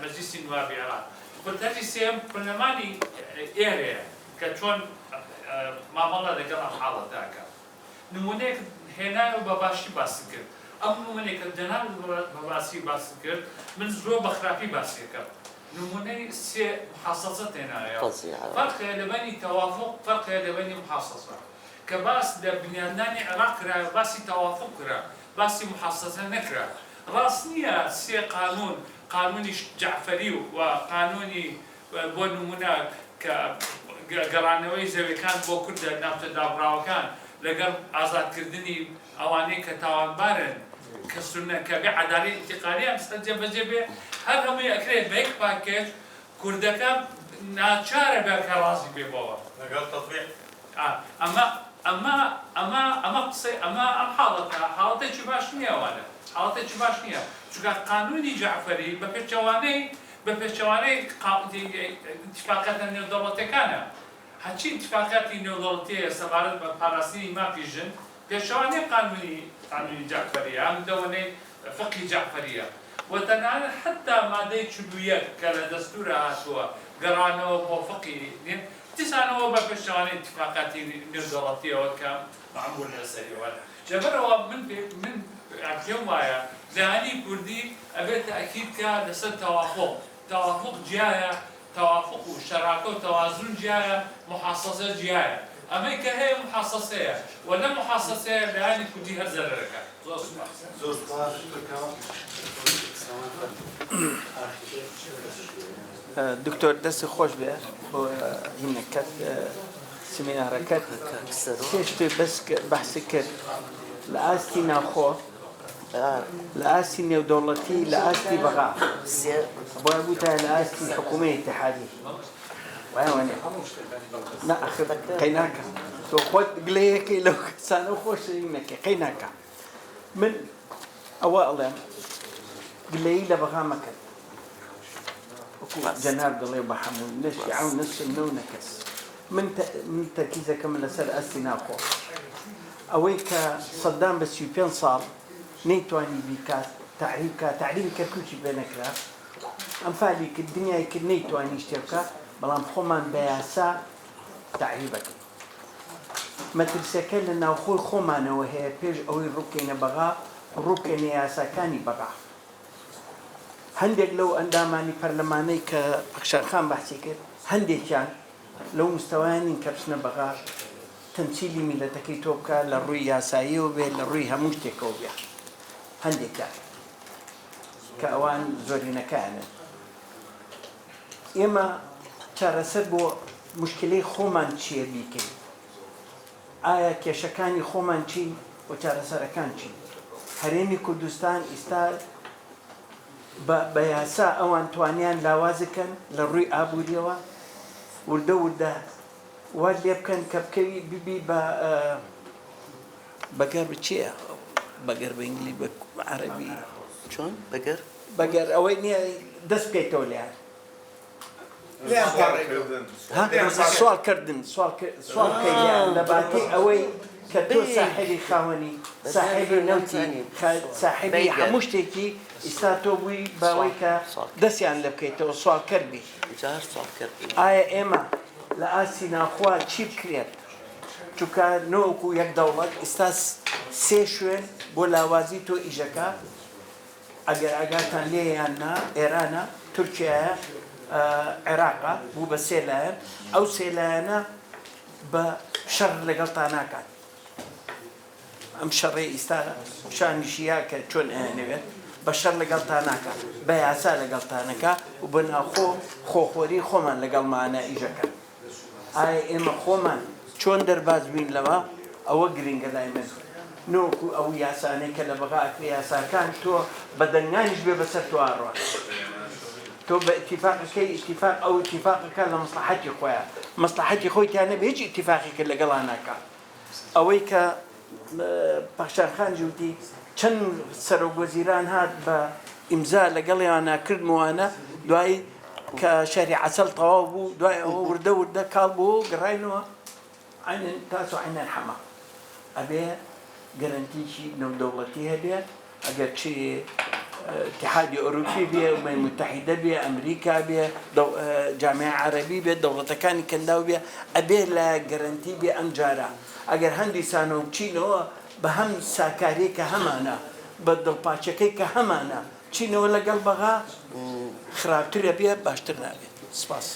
مجلس النواب العراق فلتري سيم برلماني إيريا كشون ما ملا ذكر حالة ذاك نمونيك هنا وباباشي باسكر أم نمونيك الجناب باباشي باسكر من زرو بخرافي باسكر نموني سي محاصصة هنا فرق لبني توافق فرق لبني محاصصة كباس لبنياناني عراق را باسي توافق را باسي محاصصة نكرا راسنية سي قانوني جعفري وقانوني بو نمونا كقرانوي زي كان بو كرد نافت دابراو كان لقل آزاد كردني اواني كتاوان بارن كسرنا كبعدالي انتقالية مستجبة جبه هر همي اكريه بيك باكيش كردكا ناچاره بكرازي ببوا لقل تطبيق اما قصي اما حالتي چی باش نییە وانە حالتي چی باش نییە چونکە قانونی جعفری بە پێچەوانەی اتفاقات نێودەوڵەتیەکانە هەرچی اتفاقاتی نێودەوڵەتیە سەبارەت بە پاراستنی مافی ژن پێچەوانەی قانونی جعفریە ئەم دەوەنەی فقی جعفریە وتەنانەت حتا مادەی 41 کە لە دەستورە هاتووە گەڕانەوە بۆ فقی تسانەوە بە پێچەوانەی اتفاقاتی نێودەوڵەتیەوە کە معمول لەسەریەوە لەبەرەوە من پێم وایە جیهانی کوردی ئەبێت تەئکید کە لەسەر توافق جیایە توافق و شەراکە و تەوازن جیایە محاسەسە جیایە ئەمەی کە هەیە محاسەسەیە و لە محاسەسەیە لایانی کوردی هەر زەرەرەکە زۆر سپاس دکتۆر دەستی خۆش بێ بۆ هینەکەت سمینارەکەت سێشتێ بەس بەحسی کرد لە ئاستی ناوخۆ لە ئاستی نێودەوڵەتی لە ئاستی بەغا بۆیە بووتە لە ئاستی حکوومەتی اتحادی وایە نا ئەخر قەیناکە تۆ خۆت گلەیەکەی لەو کەسانە خۆشەویستە قەیناکە من ئەوە ئەڵێم گلەیی لە بەغا مەکرد جناب دڵێ بە هەموو نەشی عەون نەسم نەو نەکەس من تەرکیزەکەم لەسەر ئەستی ناوخۆ ئەوەی کە سەدام بە 35 ساڵ نەیتوانی بیکات تعریب کرد کوچی بێ نەکرا ئەمفالی کرد دنیای کرد نەیتوانی شتێ بکات بەڵام خۆمان بە یاسا تعریبەکەین مەترسیەکە لە ناوخۆی خۆمانەوە هەیە پێش ئەوەی ڕووکەینە بەغا ڕووکەینە یاساکانی بەغا هەندێک لەو ئەندامانی پەرلەمانەی کە پەخشارخان بەحسی کرد هەندێکیان لەو مستەوایانین کە بچنە بەغا تەمسیلی میلەتەکەی تۆ بکە لە ڕووی یاساییەوە بێ لە ڕووی هەموو شتێکەوە بێ هەندێکیان کە ئەوان زۆرینەکانن ئێمە چارەسەر بۆ مشکلەی خۆمان چییە بیکەین ئایا کێشەکانی خۆمان چین و چارەسەرەکان چین هەرێمی کوردستان ئێستا بە یاسا ئەوان توانیان لاوازەکەن لە ڕووی ئابووریەوە وردە وا لێ بکەن کە بکەوی ببی بەگەر بچیە بەگەر بە ئینگلی بە عەرەبی چۆن بەگەر بەگەر ئەوەی نییە دەست بکەیتەوە لێیان سوالکردن سوالکەیان لە باتەی ئەوەی کە تۆ ساحێبی خاوەنی ساحێبی نەوتی ساحێبی هەموو شتێکی ئێستا تۆ بووی باوەی کە دەستیان لێ بکەیتەوە سوال کردی ئایا ئێمە لە ئاسی ناخوا چی بکرێت چونکە نەوەکو یەک دەوڵەت ئێستا سێ شوێن بۆ لاوازی تۆ ئیژەکە ئەگەر ئاگاتان لێ یان نا ئێرانە تورکیایە عێراقا بوو بە سێ لایەن ئەو سێ لایەنە بە شەڕ لەگەڵتان ناکات ئەم شەڕێ ئێستا شانیشیە کە چۆن ئەیانەوێت بە شەڕ لەگەڵتان ناکات بە یاسا لەگەڵتانەکە و بە ناوخۆ خۆخۆری خۆمان لەگەڵمانە ئیژەکە ئایا ئێمە خۆمان چۆن دەرباز بین لەوە ئەوە گرنگە لای من نۆکو ئەو یاسانەی کە لە بەغا ئەکرێ یاساکان تۆ بە دەنگانیش بێ بەسەر تۆ ئاڕوە تۆ بە ئیتیفاقەکەی ئیتیفاق ئەو ئیتیفاقەکە لە مەسلحەتی خۆیە مەسلحەتی خۆی تیانە بە هیچ ئیتیفاقێکە لەگەڵا ناکات ئەوەی کە پەخشارخان جوتی چەند سەرۆکوەزیران هات بە ئیمزا لەگەڵیان ناکردمەوانە دوای کە شەری عەسەڵ تەواو بوو دوای ئەوە وردە کاڵ بوو گەڕاینەوە عینەن تاس و عینەن حەما ئەبێ گەرەنتیشی نێودەوڵەتی هەبێ ئەگەر چی اتحادی ئەوروپی بێ ئومەی متحیدە بێ ئەمریکا بێ جامعە عەرەبی بێ دەوڵەتەکانی کەنداو بێ ئەبێ لە گەرەنتی بێ ئەم جارە ئەگەر هەندی سانەوە بچینەوە بە هەم ساکارەی کە هەمانە بە دڵپاچەکەی کە هەمانە چینەوە لەگەڵ بەغا خراپترە بێ باشتر نابێت سپاس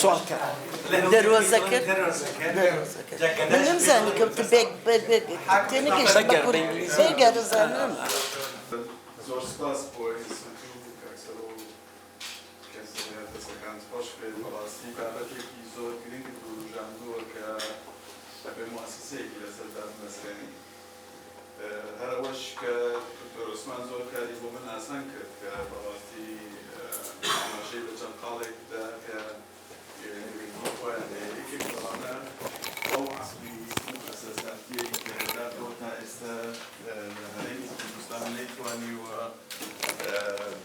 سوال کرد دەروەزە کرد من نمزانی کەوتە تێنەگەشت بە کوردی بێگەرەزانم زۆر سپاس بۆ ئینستیتوت و کەکسەر و کەسەکان دەستەکان خۆش بێت بەڕاستی بابەتێکی زۆر گرنگ ڕژاندووە کە بە مواسسەیەکی لەسەر دادمەزرێنی هەر ئەوەش کە دکتۆر عوسمان زۆر کاری بۆ من ئاسان کرد کە بەڕاستی ئاماژەی بە چەند قاڵێکدا کە خۆیان هەیەیەکێک بەڵامە ئەو عەسڵی ئەساساتیەی کە دادەوە تا ئێستا لە هەرێمی کوردستان نەیتوانیوە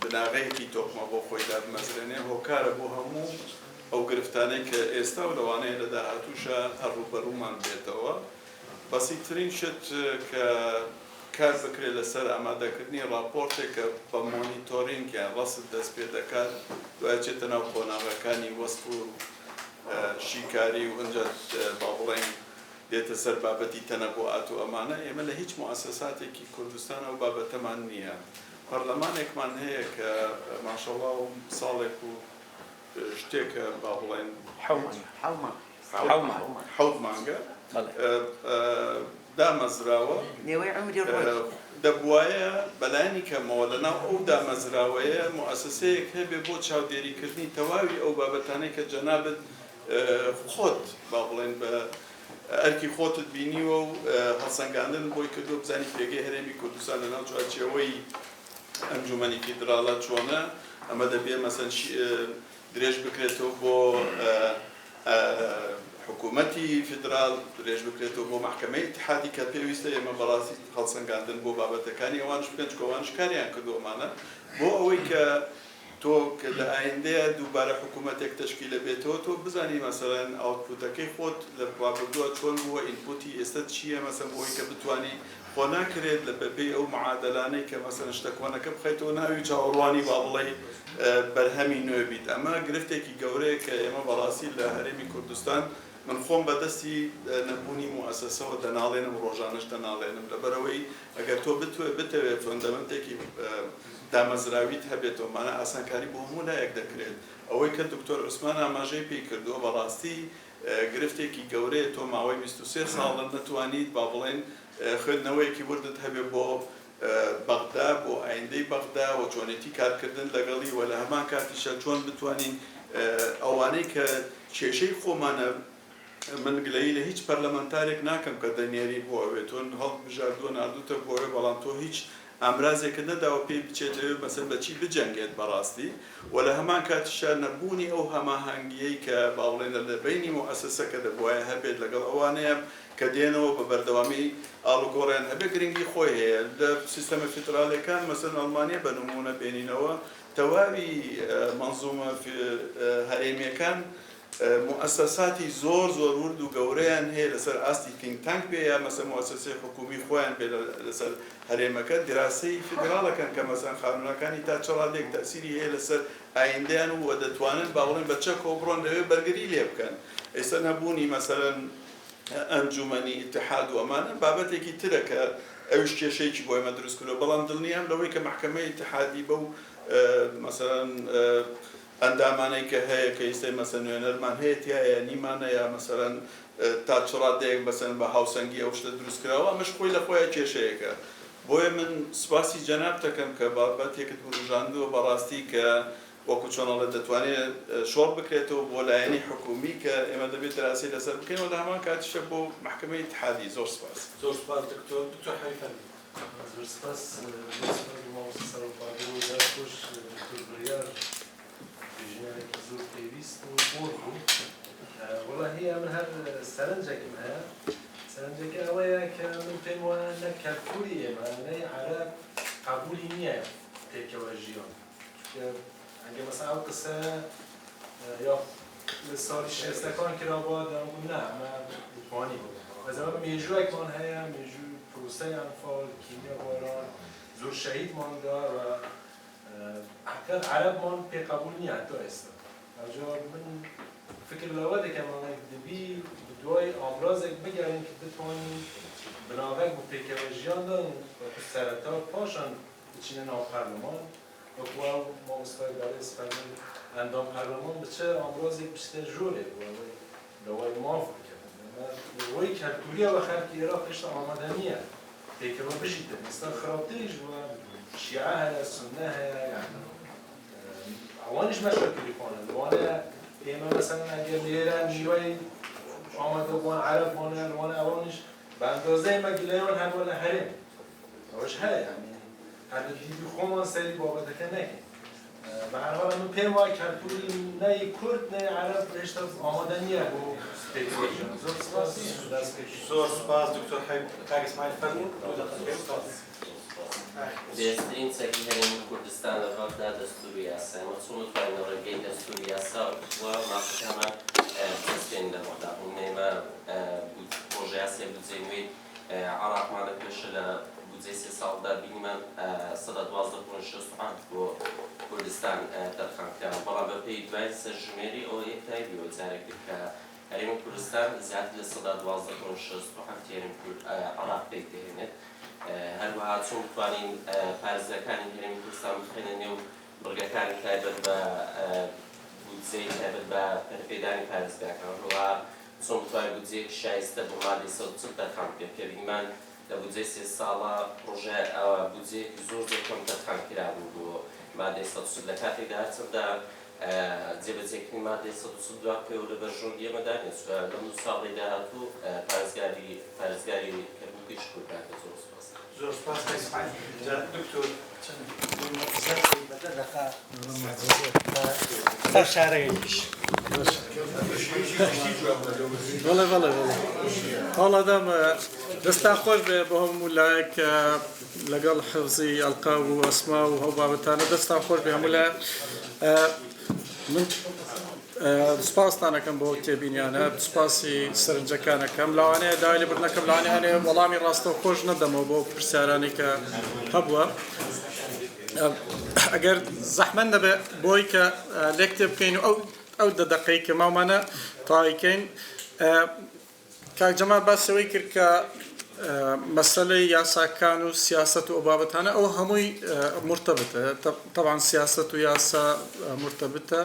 بناغەیەکی تۆقمە بۆ خۆی دادمەزرێنێ هۆکارە بۆ هەموو ئەو گرفتانەی کە ئێستا و لەوانەیە لە داهاتووشە هەڕوبەڕوومان بێتەوە بەسیترین شت کە کار بکرێت لەسەر ئامادەکردنی ڕاپۆرتێک کە بە مۆنیتۆرینگیان ڕەست دەست پێ دەکات دوای چێتە ناو قۆناغەکانی وەسف و شیکاری و ئەنجا با بڵێن دێتە سەر بابەتی تەنەبوعات و ئەمانە ئێمە لە هیچ موسساتێکی کوردستانە و بابەتەمان نییە پەرلەمانێکمان هەیە کە ماشەڵڵا و ساڵێک و شتێکە با بڵێن حەوت مانگە دامەزراوە دەبواە بەلایانی کەمەوە لەناو ئەو دامەزراوەیە مؤسسەیەک هەبێ بۆ چاودێریکردنی تەواوی ئەو بابەتانەی کە جەنابەت خۆت با بڵێن بە ئەرکی خۆتت بینیوە و هەڵسەنگاندن بۆی کردو بزانی پێگەی هەرێمی کوردستان لەناو چوارچێوەی ئەنجومەنی فیدراڵە چۆنە ئەمە دەبێت مەسەن درێژ بکرێتەوە بۆ حکوومەتی فیدرال درێژ بکرێتەوە بۆ محکەمەی اتحادی کە پێویستە ئێمە بەڕاستی هەڵسەنگاندن بۆ بابەتەکانی ئەوانش پێنج کۆوانش کاریان کردومانە بۆ ئەوەی کە تۆ کە لە ئایندەیە دووبارە حکوومەتێک تشکیلە بێتەوە تۆ بزانی مەسەڵەن ئاوتپوتەکەی خۆت لە بابردووە چۆن بووە ئینپوتی ئێستا چییە مەسەن بۆی کە بتوانی خۆ ناکرێت لە بەبێ ئەو معادلانەی کە مەسەن شتەکۆنەکە بخەیتەوە ناوی چاوەڕوانی با بڵێ بەرهەمی نوێ بیت ئەمە گرفتێکی گەورەیە کە ئێمە بەڕاستی لە هەرێمی کوردستان من خۆم بەدەستی نەبوونی موسسەوە دەناڵێنم ڕۆژانش دەناڵێنم لەبەرەوەی ئەگەر تۆ بتەوێت فۆندەمنتێکی دامەزراویت هەبێتەوە مانە ئاسانکاری بۆ هەموو لایەک دەکرێت ئەوەی کە دکتۆر عوسمان ئاماژەی پێی کردووە بەڕاستی گرفتێکی گەورەیە تۆ ماوەی 23 ساڵ نەتوانیت با بڵێن خوێندنەوەیەکی وردت هەبێ بۆ بەغدا بۆ ئایندەی بەغدا و چۆنێتی کارکردن لەگەڵی وە لە هەمان کاتیشە چۆن بتوانین ئەوانەی کە کێشەی خۆمانە من گلەی لە هیچ پەرلەمەنتارێک ناکەم کە دەنێری بۆ ئەوێت تۆن هەڵ بژاردووە نردوتە بۆەوە بەڵام تۆ هیچ ئامرازێکە نەداوە پێی بچێتەوە مەسەن بەچی بجەنگێت بەڕاستی و لە هەمان کاتیشە نەبوونی ئەو هەماهەنگیەی کە باوڵێنە لە بینی مؤسسەکە دەبواە هەبێت لەگەڵ ئەوانەیە کە دێنەوە بە بەردەوامی ئاڵوگۆڕیان هەبێ گرنگی خۆی هەیە لە سیستەمە فیدراڵیەکان مەسەن ئەڵمانیا بە نمونە بێنینەوە تەواوی مەنزومە هەرێمیەکان مؤسساتی زۆر ورد و گەورەیان هەیە لەسەر ئاستی تینک تانک بێ یا مەسەن مؤسسەی حکومی خۆیان بێ لەسەر هەرێمەکە دراسی فیدراڵەکەن کە مەسەن قانونەکانی تا چەڵادێک تەسیری هەیە لەسەر ئایندەیان و دەتوانن باوەڵێن بە چەک و بڕۆن لەوێ بەرگری لێ بکەن ئێستا نەبوونی مەسەلەن ئەنجومەنی ئیتحاد و ئەمانە بابەتێکی ترە کە ئەوش کێشەیەکی بۆ ئێمە دروست کردەوە بەڵام دڵنیام لەوەی کە محکەمەی ئیتحادی بەو مەسەلەن ئەندامانەی کە هەیە کە ئێستا مەسەن نوێنەرمان هەیە تایە نیمانە یا مەسەلەن تا چڕادەیەک بەسەن بە هاوسەنگی ئەو شتە دروستکراوە ئەمەش خۆی لە خۆیان کێشەیەکە بۆیە من سپاسی جەناب دەکەم کە بابەتێکت ڕژاندووە بەڕاستی کە وەکو چۆنەڵە دەتوانێت شۆڕ بکرێتەوە بۆ لایەنی حکومی کە ئێمە دەبێت دراسی لەسەر بکەینەوە لە هەمان کاتیشە بۆ محکەمەی اتحادی زۆر سپاس زۆر سپاس دکتۆر حەیفەن زۆر سپاس ژنێکی زۆر پێویست و خۆر بوو وەڵا هەیە من هەر سەرنجێکم هەیە سەرنجەکە ئەوەیە کە من پێم وایە نە کەلتوری ئێمە نەی عەرەب قبولی نییە تێکەوە ژیان ئەگە مەسەڵەن ئەو قسە یا لە ساڵی شێستەکان کرابووە دەمگوم نا ئەمە دەتوانی بوو بەزەمە مێژووێکمان هەیە مێژوو پرۆسەی ئەنفال کیمیاواران زۆر شەهیدماندا و حقا عربمان پێ قبول نییە تۆ ئێستا ئەجا من فکر لەوە دەکەم دەبی دوای ئامرازێک بگەڕین کە بتوانین بناوەک بۆ پێکەوە ژیاندان سەرەتا پاشان بچینە ناو پەرلەمان وەکو ئەو مامۆستای بەڕێز فەرمووی ئەندام پەرلەمان بچە ئامرازێک بچتە ژۆرێ لەوەی ماف بکەن لەوەی کەلتوریە بە خەڵکی عێراق هێشتا ئامادە نییە پێکەوە بژیتن ئێستا خراپتریش بووە شیعە هەیە سونە هەیە ئەوانیش مەشەکلی خۆنە لەوانەیە ئێمە مەسەڵەن ئەگەر لێرە نیوەی ئامادە بووان عەرەبمانە لەوانە ئەوانیش بە ئەندازەی مەگلەیان هەروە لە هەرێم ئەوەش هەیە هەر لە دیدی خۆمان سەیری بابەتەکە نەکەین بە هەر حاڵ من پێم وایە کەلتوری نەی کورد نەی عەرەب هێشتا ئامادە نییە بۆ پێکەوە ژیان زۆر سپاس زۆر سپاس دکتۆر کاک ئیسماعیل فەرموو بێزترین چەکی هەرێمی کوردستان لە ڕابدا دەستوری یاسا ئەمە چۆن توانین ڕێگەی دەستوری یاسا وە ماقەکەمان دەستێن لەڕۆدا ئێمە پرۆژە یاسای بودجێ نوێی عێراقمان لە پێشە لە بودجەی 3 ساڵدا بینیمان 112.67 بۆ کوردستان تەرخانکراوە بەڵام بە پێی دوای سەرژمێری ئەوە یەک تایبیەوە جارێک کە هەرێمی کوردستان زیاتر لە 112.67 هەرێمی عێراق پێی دەهێنێت هەروەها چۆن بتوانین پارێزەکانی هەرێمی کوردستان بخێنە نێو بڕگەکانی تایبەت بە بودجەی تایبەت بە پەرپێدانی پارێزگاکان هەروەها چۆن بتوانین بودجەیەکی شایستە بۆ مادەی 140 تەرخان پێ بکەین لە بودجێ سێ ساڵە پرۆژە بودجێکی زۆر کەم تەرخان کرابوو بۆ مادەی 130 لە کاتێکدا هەرچەندە جێبەجێکردنی مادەی 130 دوای پێ و لە بەرژۆنگی ئێمەدا لەم 2 ساڵی داهاتوو پارێزگاری کەرکووکی شکوورکاتە زۆر سپاس. زۆر سپاس دکتۆر تا شارەیەکیش بەڵێ بەڵێ هەڵەدەم دەستان خۆش بێ بە هەموو لایەک لەگەڵ حفزی ئەلقاب و ئەسما و هەو بابەتانە دەستان خۆش بێ هەموو لایەک من سپاستانەکەم بۆ تێبینیانە سپاسی سەرنجەکانەکەم لەوانەیە دای لێ بردنەکەم لەوانەیە وەڵامی ڕاستەو خۆش نەدەمەوە بۆ پرسیارانی کە هەبووە ئەگەر زەحمەت نەبێ بۆی کە لێک تێ بکەین و ئەو دەدەقەی کە ماومانە تاویکەین کاک جەمال باسەوەی کرد کە مەسەلەی یاساکان و سیاست و ئەو بابەتانە ئەو هەمووی مرتبطە طبعا سیاست و یاسا مرتبطە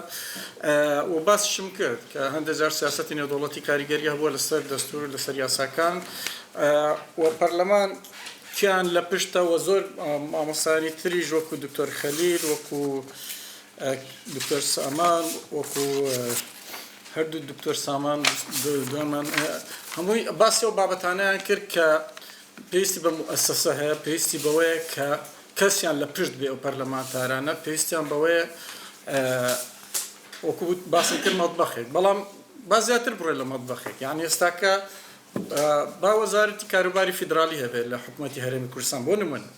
و باسشم کرد کە هەندێک جار سیاسەتی نێودەوڵەتی کاریگەری هەبووە لەسەر دەستور لەسەر یاساکان و پەرلەمان کیان لە پشتەوە زۆر مامۆستایانی تریژ وەکو دکتۆر خەلیل وەکو دکتۆر سامان وەکو هەردوو دکتۆر سامان دوانمان هەمووی باسی ئەو بابەتانەیان کرد کە پێویستی بە موسسە هەیە پێویستی بەوەیە کە کەسیان لە پشت بێ ئەو پەرلەمانتارانە پێویستیان بەوەیە وەکو باسی کرد مەطبەخێک بەڵام با زیاتر بڕێ لە مەطبەخێک یعنی ئێستاکە با وەزارەتی کاروباری فیدرالی هەبێت لە حکوومەتی هەرێمی کوردستان بۆ نمونە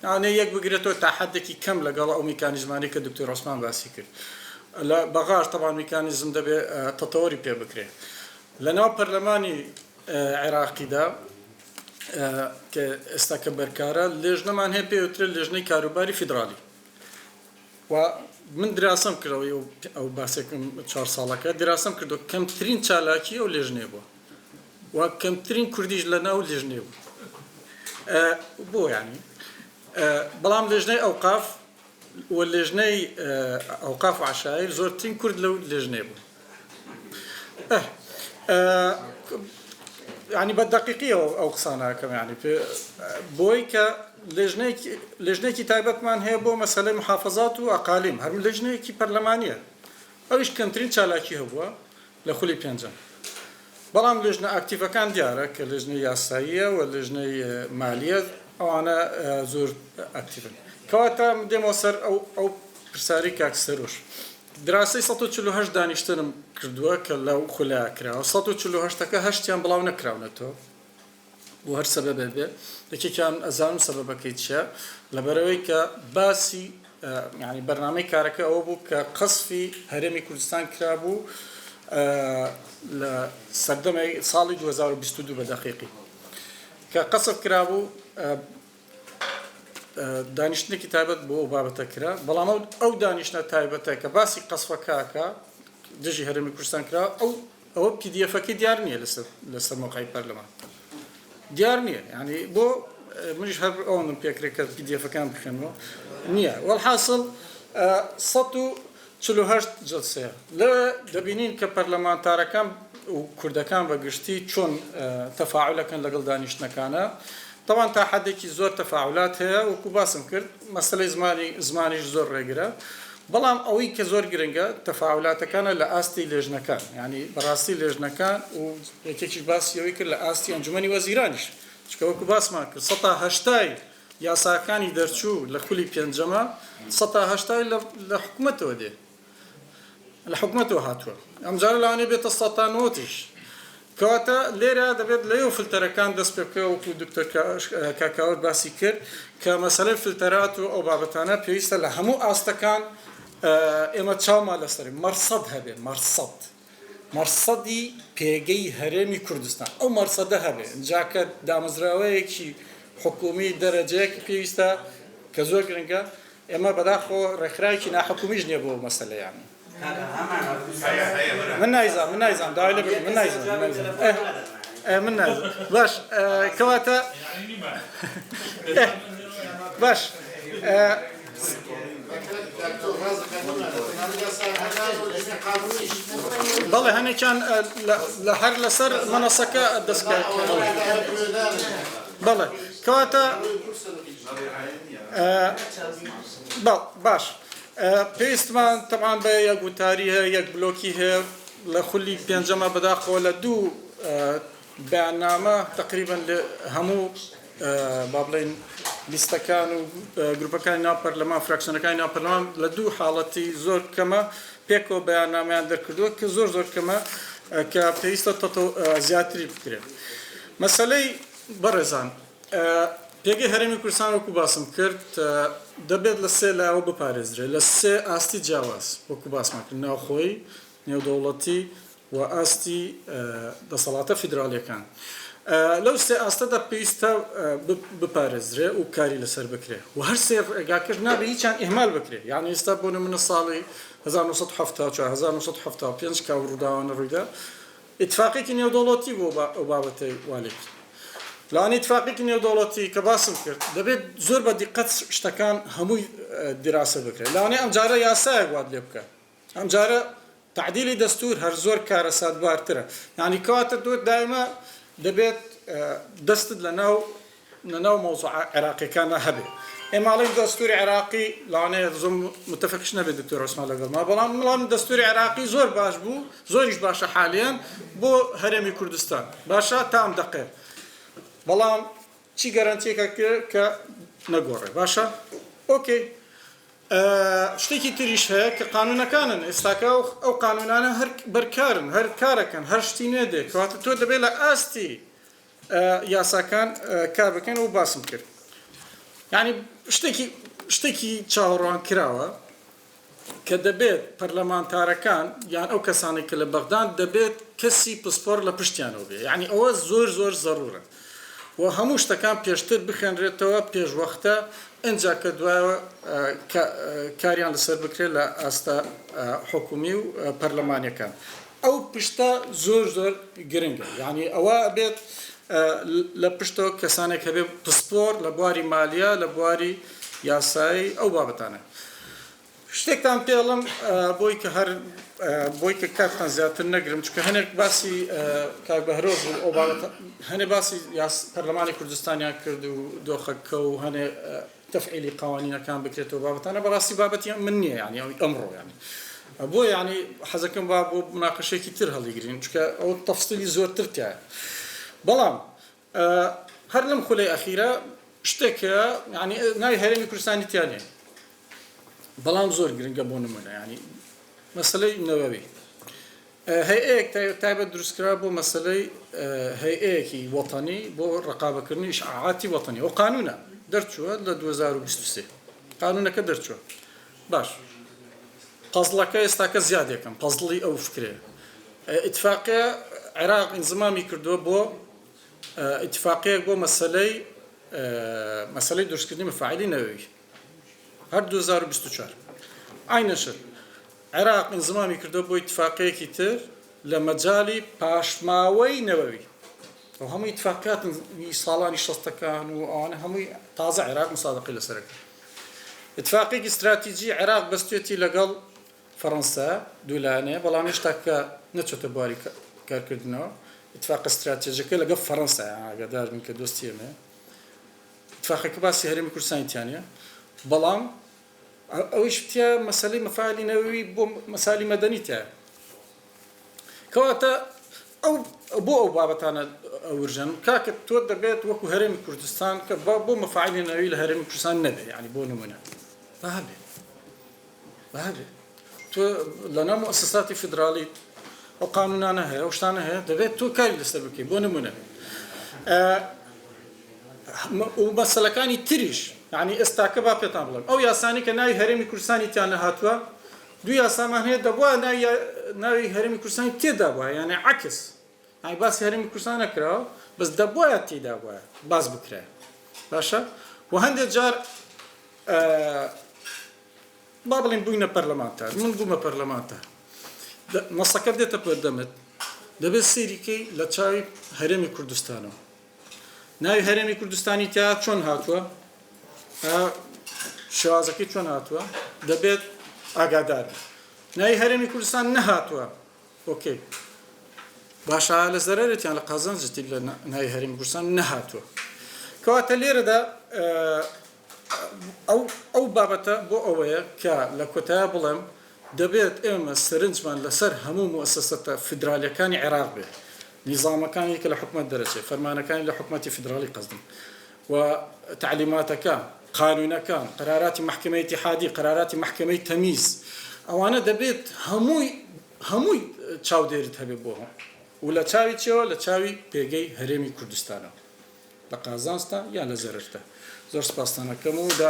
یعنی یەک بگرێتەوە تا حدێکی کەم لەگەڵ ئەو میکانیزمانی کە دکتۆر عوسمان باسی کرد لە بەغاش طبعا میکانیزم دەبێت تەتەوەری پێ بکرێت لەناو پەرلەمانی عێراقیدا کە ئێستا کە بەرکارە لێژنەمان هەیە پێوترێت لێژنەی کاروباری فیدرالی و من دراسەم کردەوە ئەو باسێکم 4 ساڵەکە دراسەم کردو کەمترین چالاکی ئەو لێژنێ بووە و کەمترین کوردیش لە ناو لێژنێ بوو بۆ یعنی بەڵام لێژنەی ئەوقاف و لێژنەی ئەوقاف و عشایر زۆرترین کورد لەو لێژنێ بوو ینی بە دقیقیەوە ئەو قساناکەم ینی بۆی کە لێژنێکی تایبەتمان هەیە بۆ مەسەلەی محافەزات و ئەقالیم هەرموو لێژنەیەکی پەرلەمانیە ئەویش کەمترین چالاکی هەبووە لە خولی پێنجەم بەڵام لێژنە ئاکتیڤەکان دیارە کە لێژنەی یاساییە و لێژنەی مالیە ئەوانە زۆر ئاکتیڤن کەواتە دێمەوە سەر ئەو پرسیاری کاک سەرۆش دراسی 148 دانیشتنم کردووە کە لەو خولای کراوە 148ەکە هەشتیان بڵاو نەکراونەتەوە و هەر سەبەبێ بێ یەکێکیان ئەزانم سەبەبەکەی چیە لەبەرەوەی کە باسی یعنی بەرنامەی کارەکە ئەوە بوو کە قەسفی هەرێمی کوردستان کرابوو لە سەردەمەی ساڵی 2022 بە دەقیقی کە قەسف کرابوو دانیشتنێکی تایبەت بۆ ئەو بابەتە کرا بەڵام ئەو دانیشتە تایبەتە کە باسی قەسفەکەکە دژی هەرێمی کوردستان کرا ئەوە پیدیەفەکەی دیار نییە لەسەر مۆقعی پەرلەمان دیار نییە ینی بۆ منیش هەر ئەوم پێکرێت کە پیدیەفەکان بخێنەوە نییە وەڵحاصل 148 جلسەیە لە دەبینین کە پەرلەمانتارەکان و کوردەکان بەگشتی چۆن تەفاعولەکەن لەگەڵ دانیشتنەکانە طبعا تا حدێکی زۆر تەفاعولات هەیە وەکو باسم کرد مەسەلەی زمانیش زۆر ڕێگرە بەڵام ئەوەی کە زۆر گرنگە تەفاعولاتەکانە لە ئاستی لێژنەکان ینی بەڕاستی لێژنەکان و یەکێکیش باسیەوەی کرد لە ئاستی ئەنجومەنی وەزیرانیش چکە وەکو باسمان کرد 180 یاساکانی دەرچوو لە خولی پێنجەمە 180 لە حکوومەتەوە دێ لە حکوومەتەوە هاتووە ئەمجارە لەوانێ بێتە 190ش کەواتە لێرە دەبێت لەیەو فلتەرەکان دەست پێ بکەوە وەکو دکتۆر کاکاوت باسی کرد کە مەسەلەی فلتەرات و ئەو بابەتانە پێویستە لە هەموو ئاستەکان ئێمە چاومان لەسەری مەرسەد هەبێ مەرسەدی پێگەی هەرێمی کوردستان ئەو مەرسەدە هەبێ اینجاکە دامەزراوەیەکی حکومی دەرەجەیەک پێویستە کە زۆر گرنگە ئێمە بەداخۆ ڕێکخراوێکی ناحکومیش نییە بۆ مەسەلەیان من نایزانم داوای لێ من نایزانم باش کەواتە باش بەڵێ هەنێکیان لە هەر لەسەر مەنەسەکە دەستکە بەڵێ کەواتە باش پێویستمان تەمان بە یەک وتاری هەیە یەک بلۆکی هەیە لە خولی پێنجەمە بەداخەوە لە دوو بەیاننامە تقریبا لە هەموو با بڵێن لیستەکان و گروپەکانی ناو پەرلەمان فراکسیۆنەکانی ناو پەرلەمان لە دوو حاڵەتی زۆر کەمە پێکەوە بەیاننامەیان دەرکردووە کە زۆر کەمە کە پێویستە زیاتری بکرێت. مەسەلەی بەڕێزان پێگەی هەرێمی کوردستان وەکو باسم کرد دەبێت لە سێ لایەوە بپارێزرێت لە سێ ئاستی جیاواز وەکو باسمان کرد ناوخۆی نێودەوڵەتی و ئاستی دەسەڵاتە فیدرالیەکان. لەو سێ ئاستەدا پێویستە بپارێزرێ و کاری لەسەر بکرێ و هەر سێ ڕێگاکرد نابێ هیچیان ئیهمال بکرێ. یعنی ئێستا بۆ نمونە ساڵی 1975 کاو ڕووداوانە ڕوویدا ئیتفاقێکی نێودەوڵەتی بۆ ئەو بابەتەی والێت. لەوانەیە ئیتفاقێکی نێودەوڵەتی کە باسم کرد دەبێت زۆر بە دیقەت شتەکان هەمووی دراسە بکرێت. لەوانەیە ئەم جارە یاسایەک وات لێ بکە. ئەم جارە تعدیلی دەستور هەر زۆر کارە سادبارترە. یعنی کەواتە تۆ دایما دەبێت دەستت لەناو مۆزوع عێراقیەکانە هەبێ. ئێماڵی دەستوری عێراقی لەوانەیە زۆر متفقش نەبێت دکتۆر عوسمان لەگەڵما بەڵام دەستوری عێراقی زۆر باش بوو زۆریش باشە حالیان بۆ هەرێمی کوردستان باشە تا ئەم دەقێ. بەڵام چی گەرانتیەکە کە نەگۆڕێ باشە؟ ئۆکەی. شتێکی تریش هەیە کە قانونەکانن ئێستاکە ئەو قانونانە هەر بەرکارن هەر کارەکەن هەر شتی نوێ دێ کەواتە تۆ دەبێت لە ئاستی یاساکان کار بکەن و باسم کرد. یعنی شتێکی چاوەڕوان کراوە کە دەبێت پەرلەمانتارەکان یان ئەو کەسانی کە لە بەغدان دەبێت کەسی پسپۆر لە پشتیانەوە بێ. یعنی ئەوە زۆر زەڕورە و هەموو شتەکان پێشتر بخێنرێتەوە پێشوەختە ئەنجا کە دوایەوە کاریان لەسەر بکرێت لە ئاستا حکومی و پەرلەمانیەکان. ئەو پشتە زۆر گرنگە. یعنی ئەوە بێت لە پشتەوە کەسانێک هەبێ پسپۆر لە بواری مالیە لە بواری یاسایی ئەو بابەتانە. شتێکتان پێڵم بۆی کە کاتتان زیاتر نەگرم چکە هەنێک باسی کاک بەهرۆز و هەنێ باسی پەرلەمانی کوردستانیان کرد و دۆخەکە و هەنێ تەفعیلی قوانینەکان بکرێتەوە بابەتانە بەڕاستی بابەتی من نییە ینی ئەمڕۆ ینی بۆ ینی حەزەکەم با بۆ مناقەشێکی تر هەڵیگرین چکە ئەو تەفسیلی زۆرتر تایە. بەڵام هەر لەم خولەی ئەخیرە شتێکە ینی ناوی هەرێمی کوردستانی تیانێ بەڵام زۆر گرنگە بۆ نمونە ینی مەسەلەی نەوەوی هەیەیەک تایبەت دروستکرا بۆ مەسەلەی هەیەیەکی وەتانی بۆ ڕقابەکردنی ئیشعاعاتی وەتانی ئەو قانونە دەرچووە لە 2023 قانونەکە دەرچووە باش پەزڵەکە ئێستاکە زیادێکم پەزڵی ئەو فکرێ ئیتفاقیە عێراق ئینزمامی کردووە بۆ ئیتفاقیەک بۆ مەسەلەی دروستکردنی مەفاعیلی نەوەوی هەر 2024 عینەشر عێراق ئینزمامی کردووە بۆ ئیتفاقیەکی تر لە مەجالی پاشماوەی نەوەوی ئەو هەموو ئیتفاقیاتن ساڵانی شەستەکان و ئەوانە هەمووی تازە عێراق مسادقی لەسەرەکە. ئیتفاقێکی استراتیجی عێراق بەستێتی لەگەڵ فەڕەنسا دوولانێ بەڵام هێشتا کە نەچۆتە بواری کارکردنەوە اتفاق استراتیژیەکە لەگەڵ فەڕەنسا ئاگادار بن کە دۆستی ئێمە اتفاقێکە باسی هەرێمی کوردستانی تیانە بەڵام ئەویش تیا مەسەلەی مەفاعیلی نەوەوی بۆ مەسالی مەدەنی تایە کەواتە بۆ ئەو بابەتانە ئەورژەن کاکە تۆ دەبێت وەکو هەرێمی کوردستان کە بۆ مەفاعیلی نەوەوی لە هەرێمی کوردستان نەبێ یعنی بۆ نمونە بەهابێ تۆ لەناو مؤسساتی فیدرالی ئەو قانونانە هەیە ئەو شتانە هەیە دەبێت تۆ کاری لەسەر بکەی بۆ نمونە و مەسەلەکانی تریش یعنی ئێستاکە با پێتان بڵێم ئەو یاسانی کە ناوی هەرێمی کوردستانی تیانە هاتووە دوو یاسامان هەیە دەبووە ناوی هەرێمی کوردستانی تێدا بووە یعنی عکس یعنی باسی هەرێمی کوردستان نەکراوە بەس دەبووە تێدا بووە باس بکرێ باشە و هەندێک جار با بڵێن بووینە پەرلەمانتار من بوومە پەرلەمانتار مەسەکە دێتە پەردەمت دەبێت سیریکەی لە چاوی هەرێمی کوردستانەوە ناوی هەرێمی کوردستانی تیا چۆن هاتووە شێوازەکەی چۆن هاتووە دەبێت ئاگادار ناوی هەرێمی کوردستان نەهاتووە ئۆکەی باشە لە زەرەرێتیان لە قازانجتی لە ناوی هەرێمی کوردستان نەهاتووە کەواتە لێرەدا ئەو بابەتە بۆ ئەوەیە کە لە کۆتایە بڵێم دەبێت ئێمە سەرنجمان لەسەر هەموو مؤسسەتە فیدرالیەکانی عێراق بێت نظامەکانی کە لە حکومەت دەرەچێت فەرمانەکانی لە حکومەتی فیدرالی قەزدم و تعلیماتەکان قانونەکان قراراتی محکمەی اتحادی قراراتی محکمەی تەمیز ئەوانە دەبێت هەمووی چاودێریت هەبێت بۆ و لە چاوی چێوە لە چاوی پێگەی هەرێمی کوردستانە لە قازانستا یان لە زەرەرتە زۆر سپاستانەکەم و دا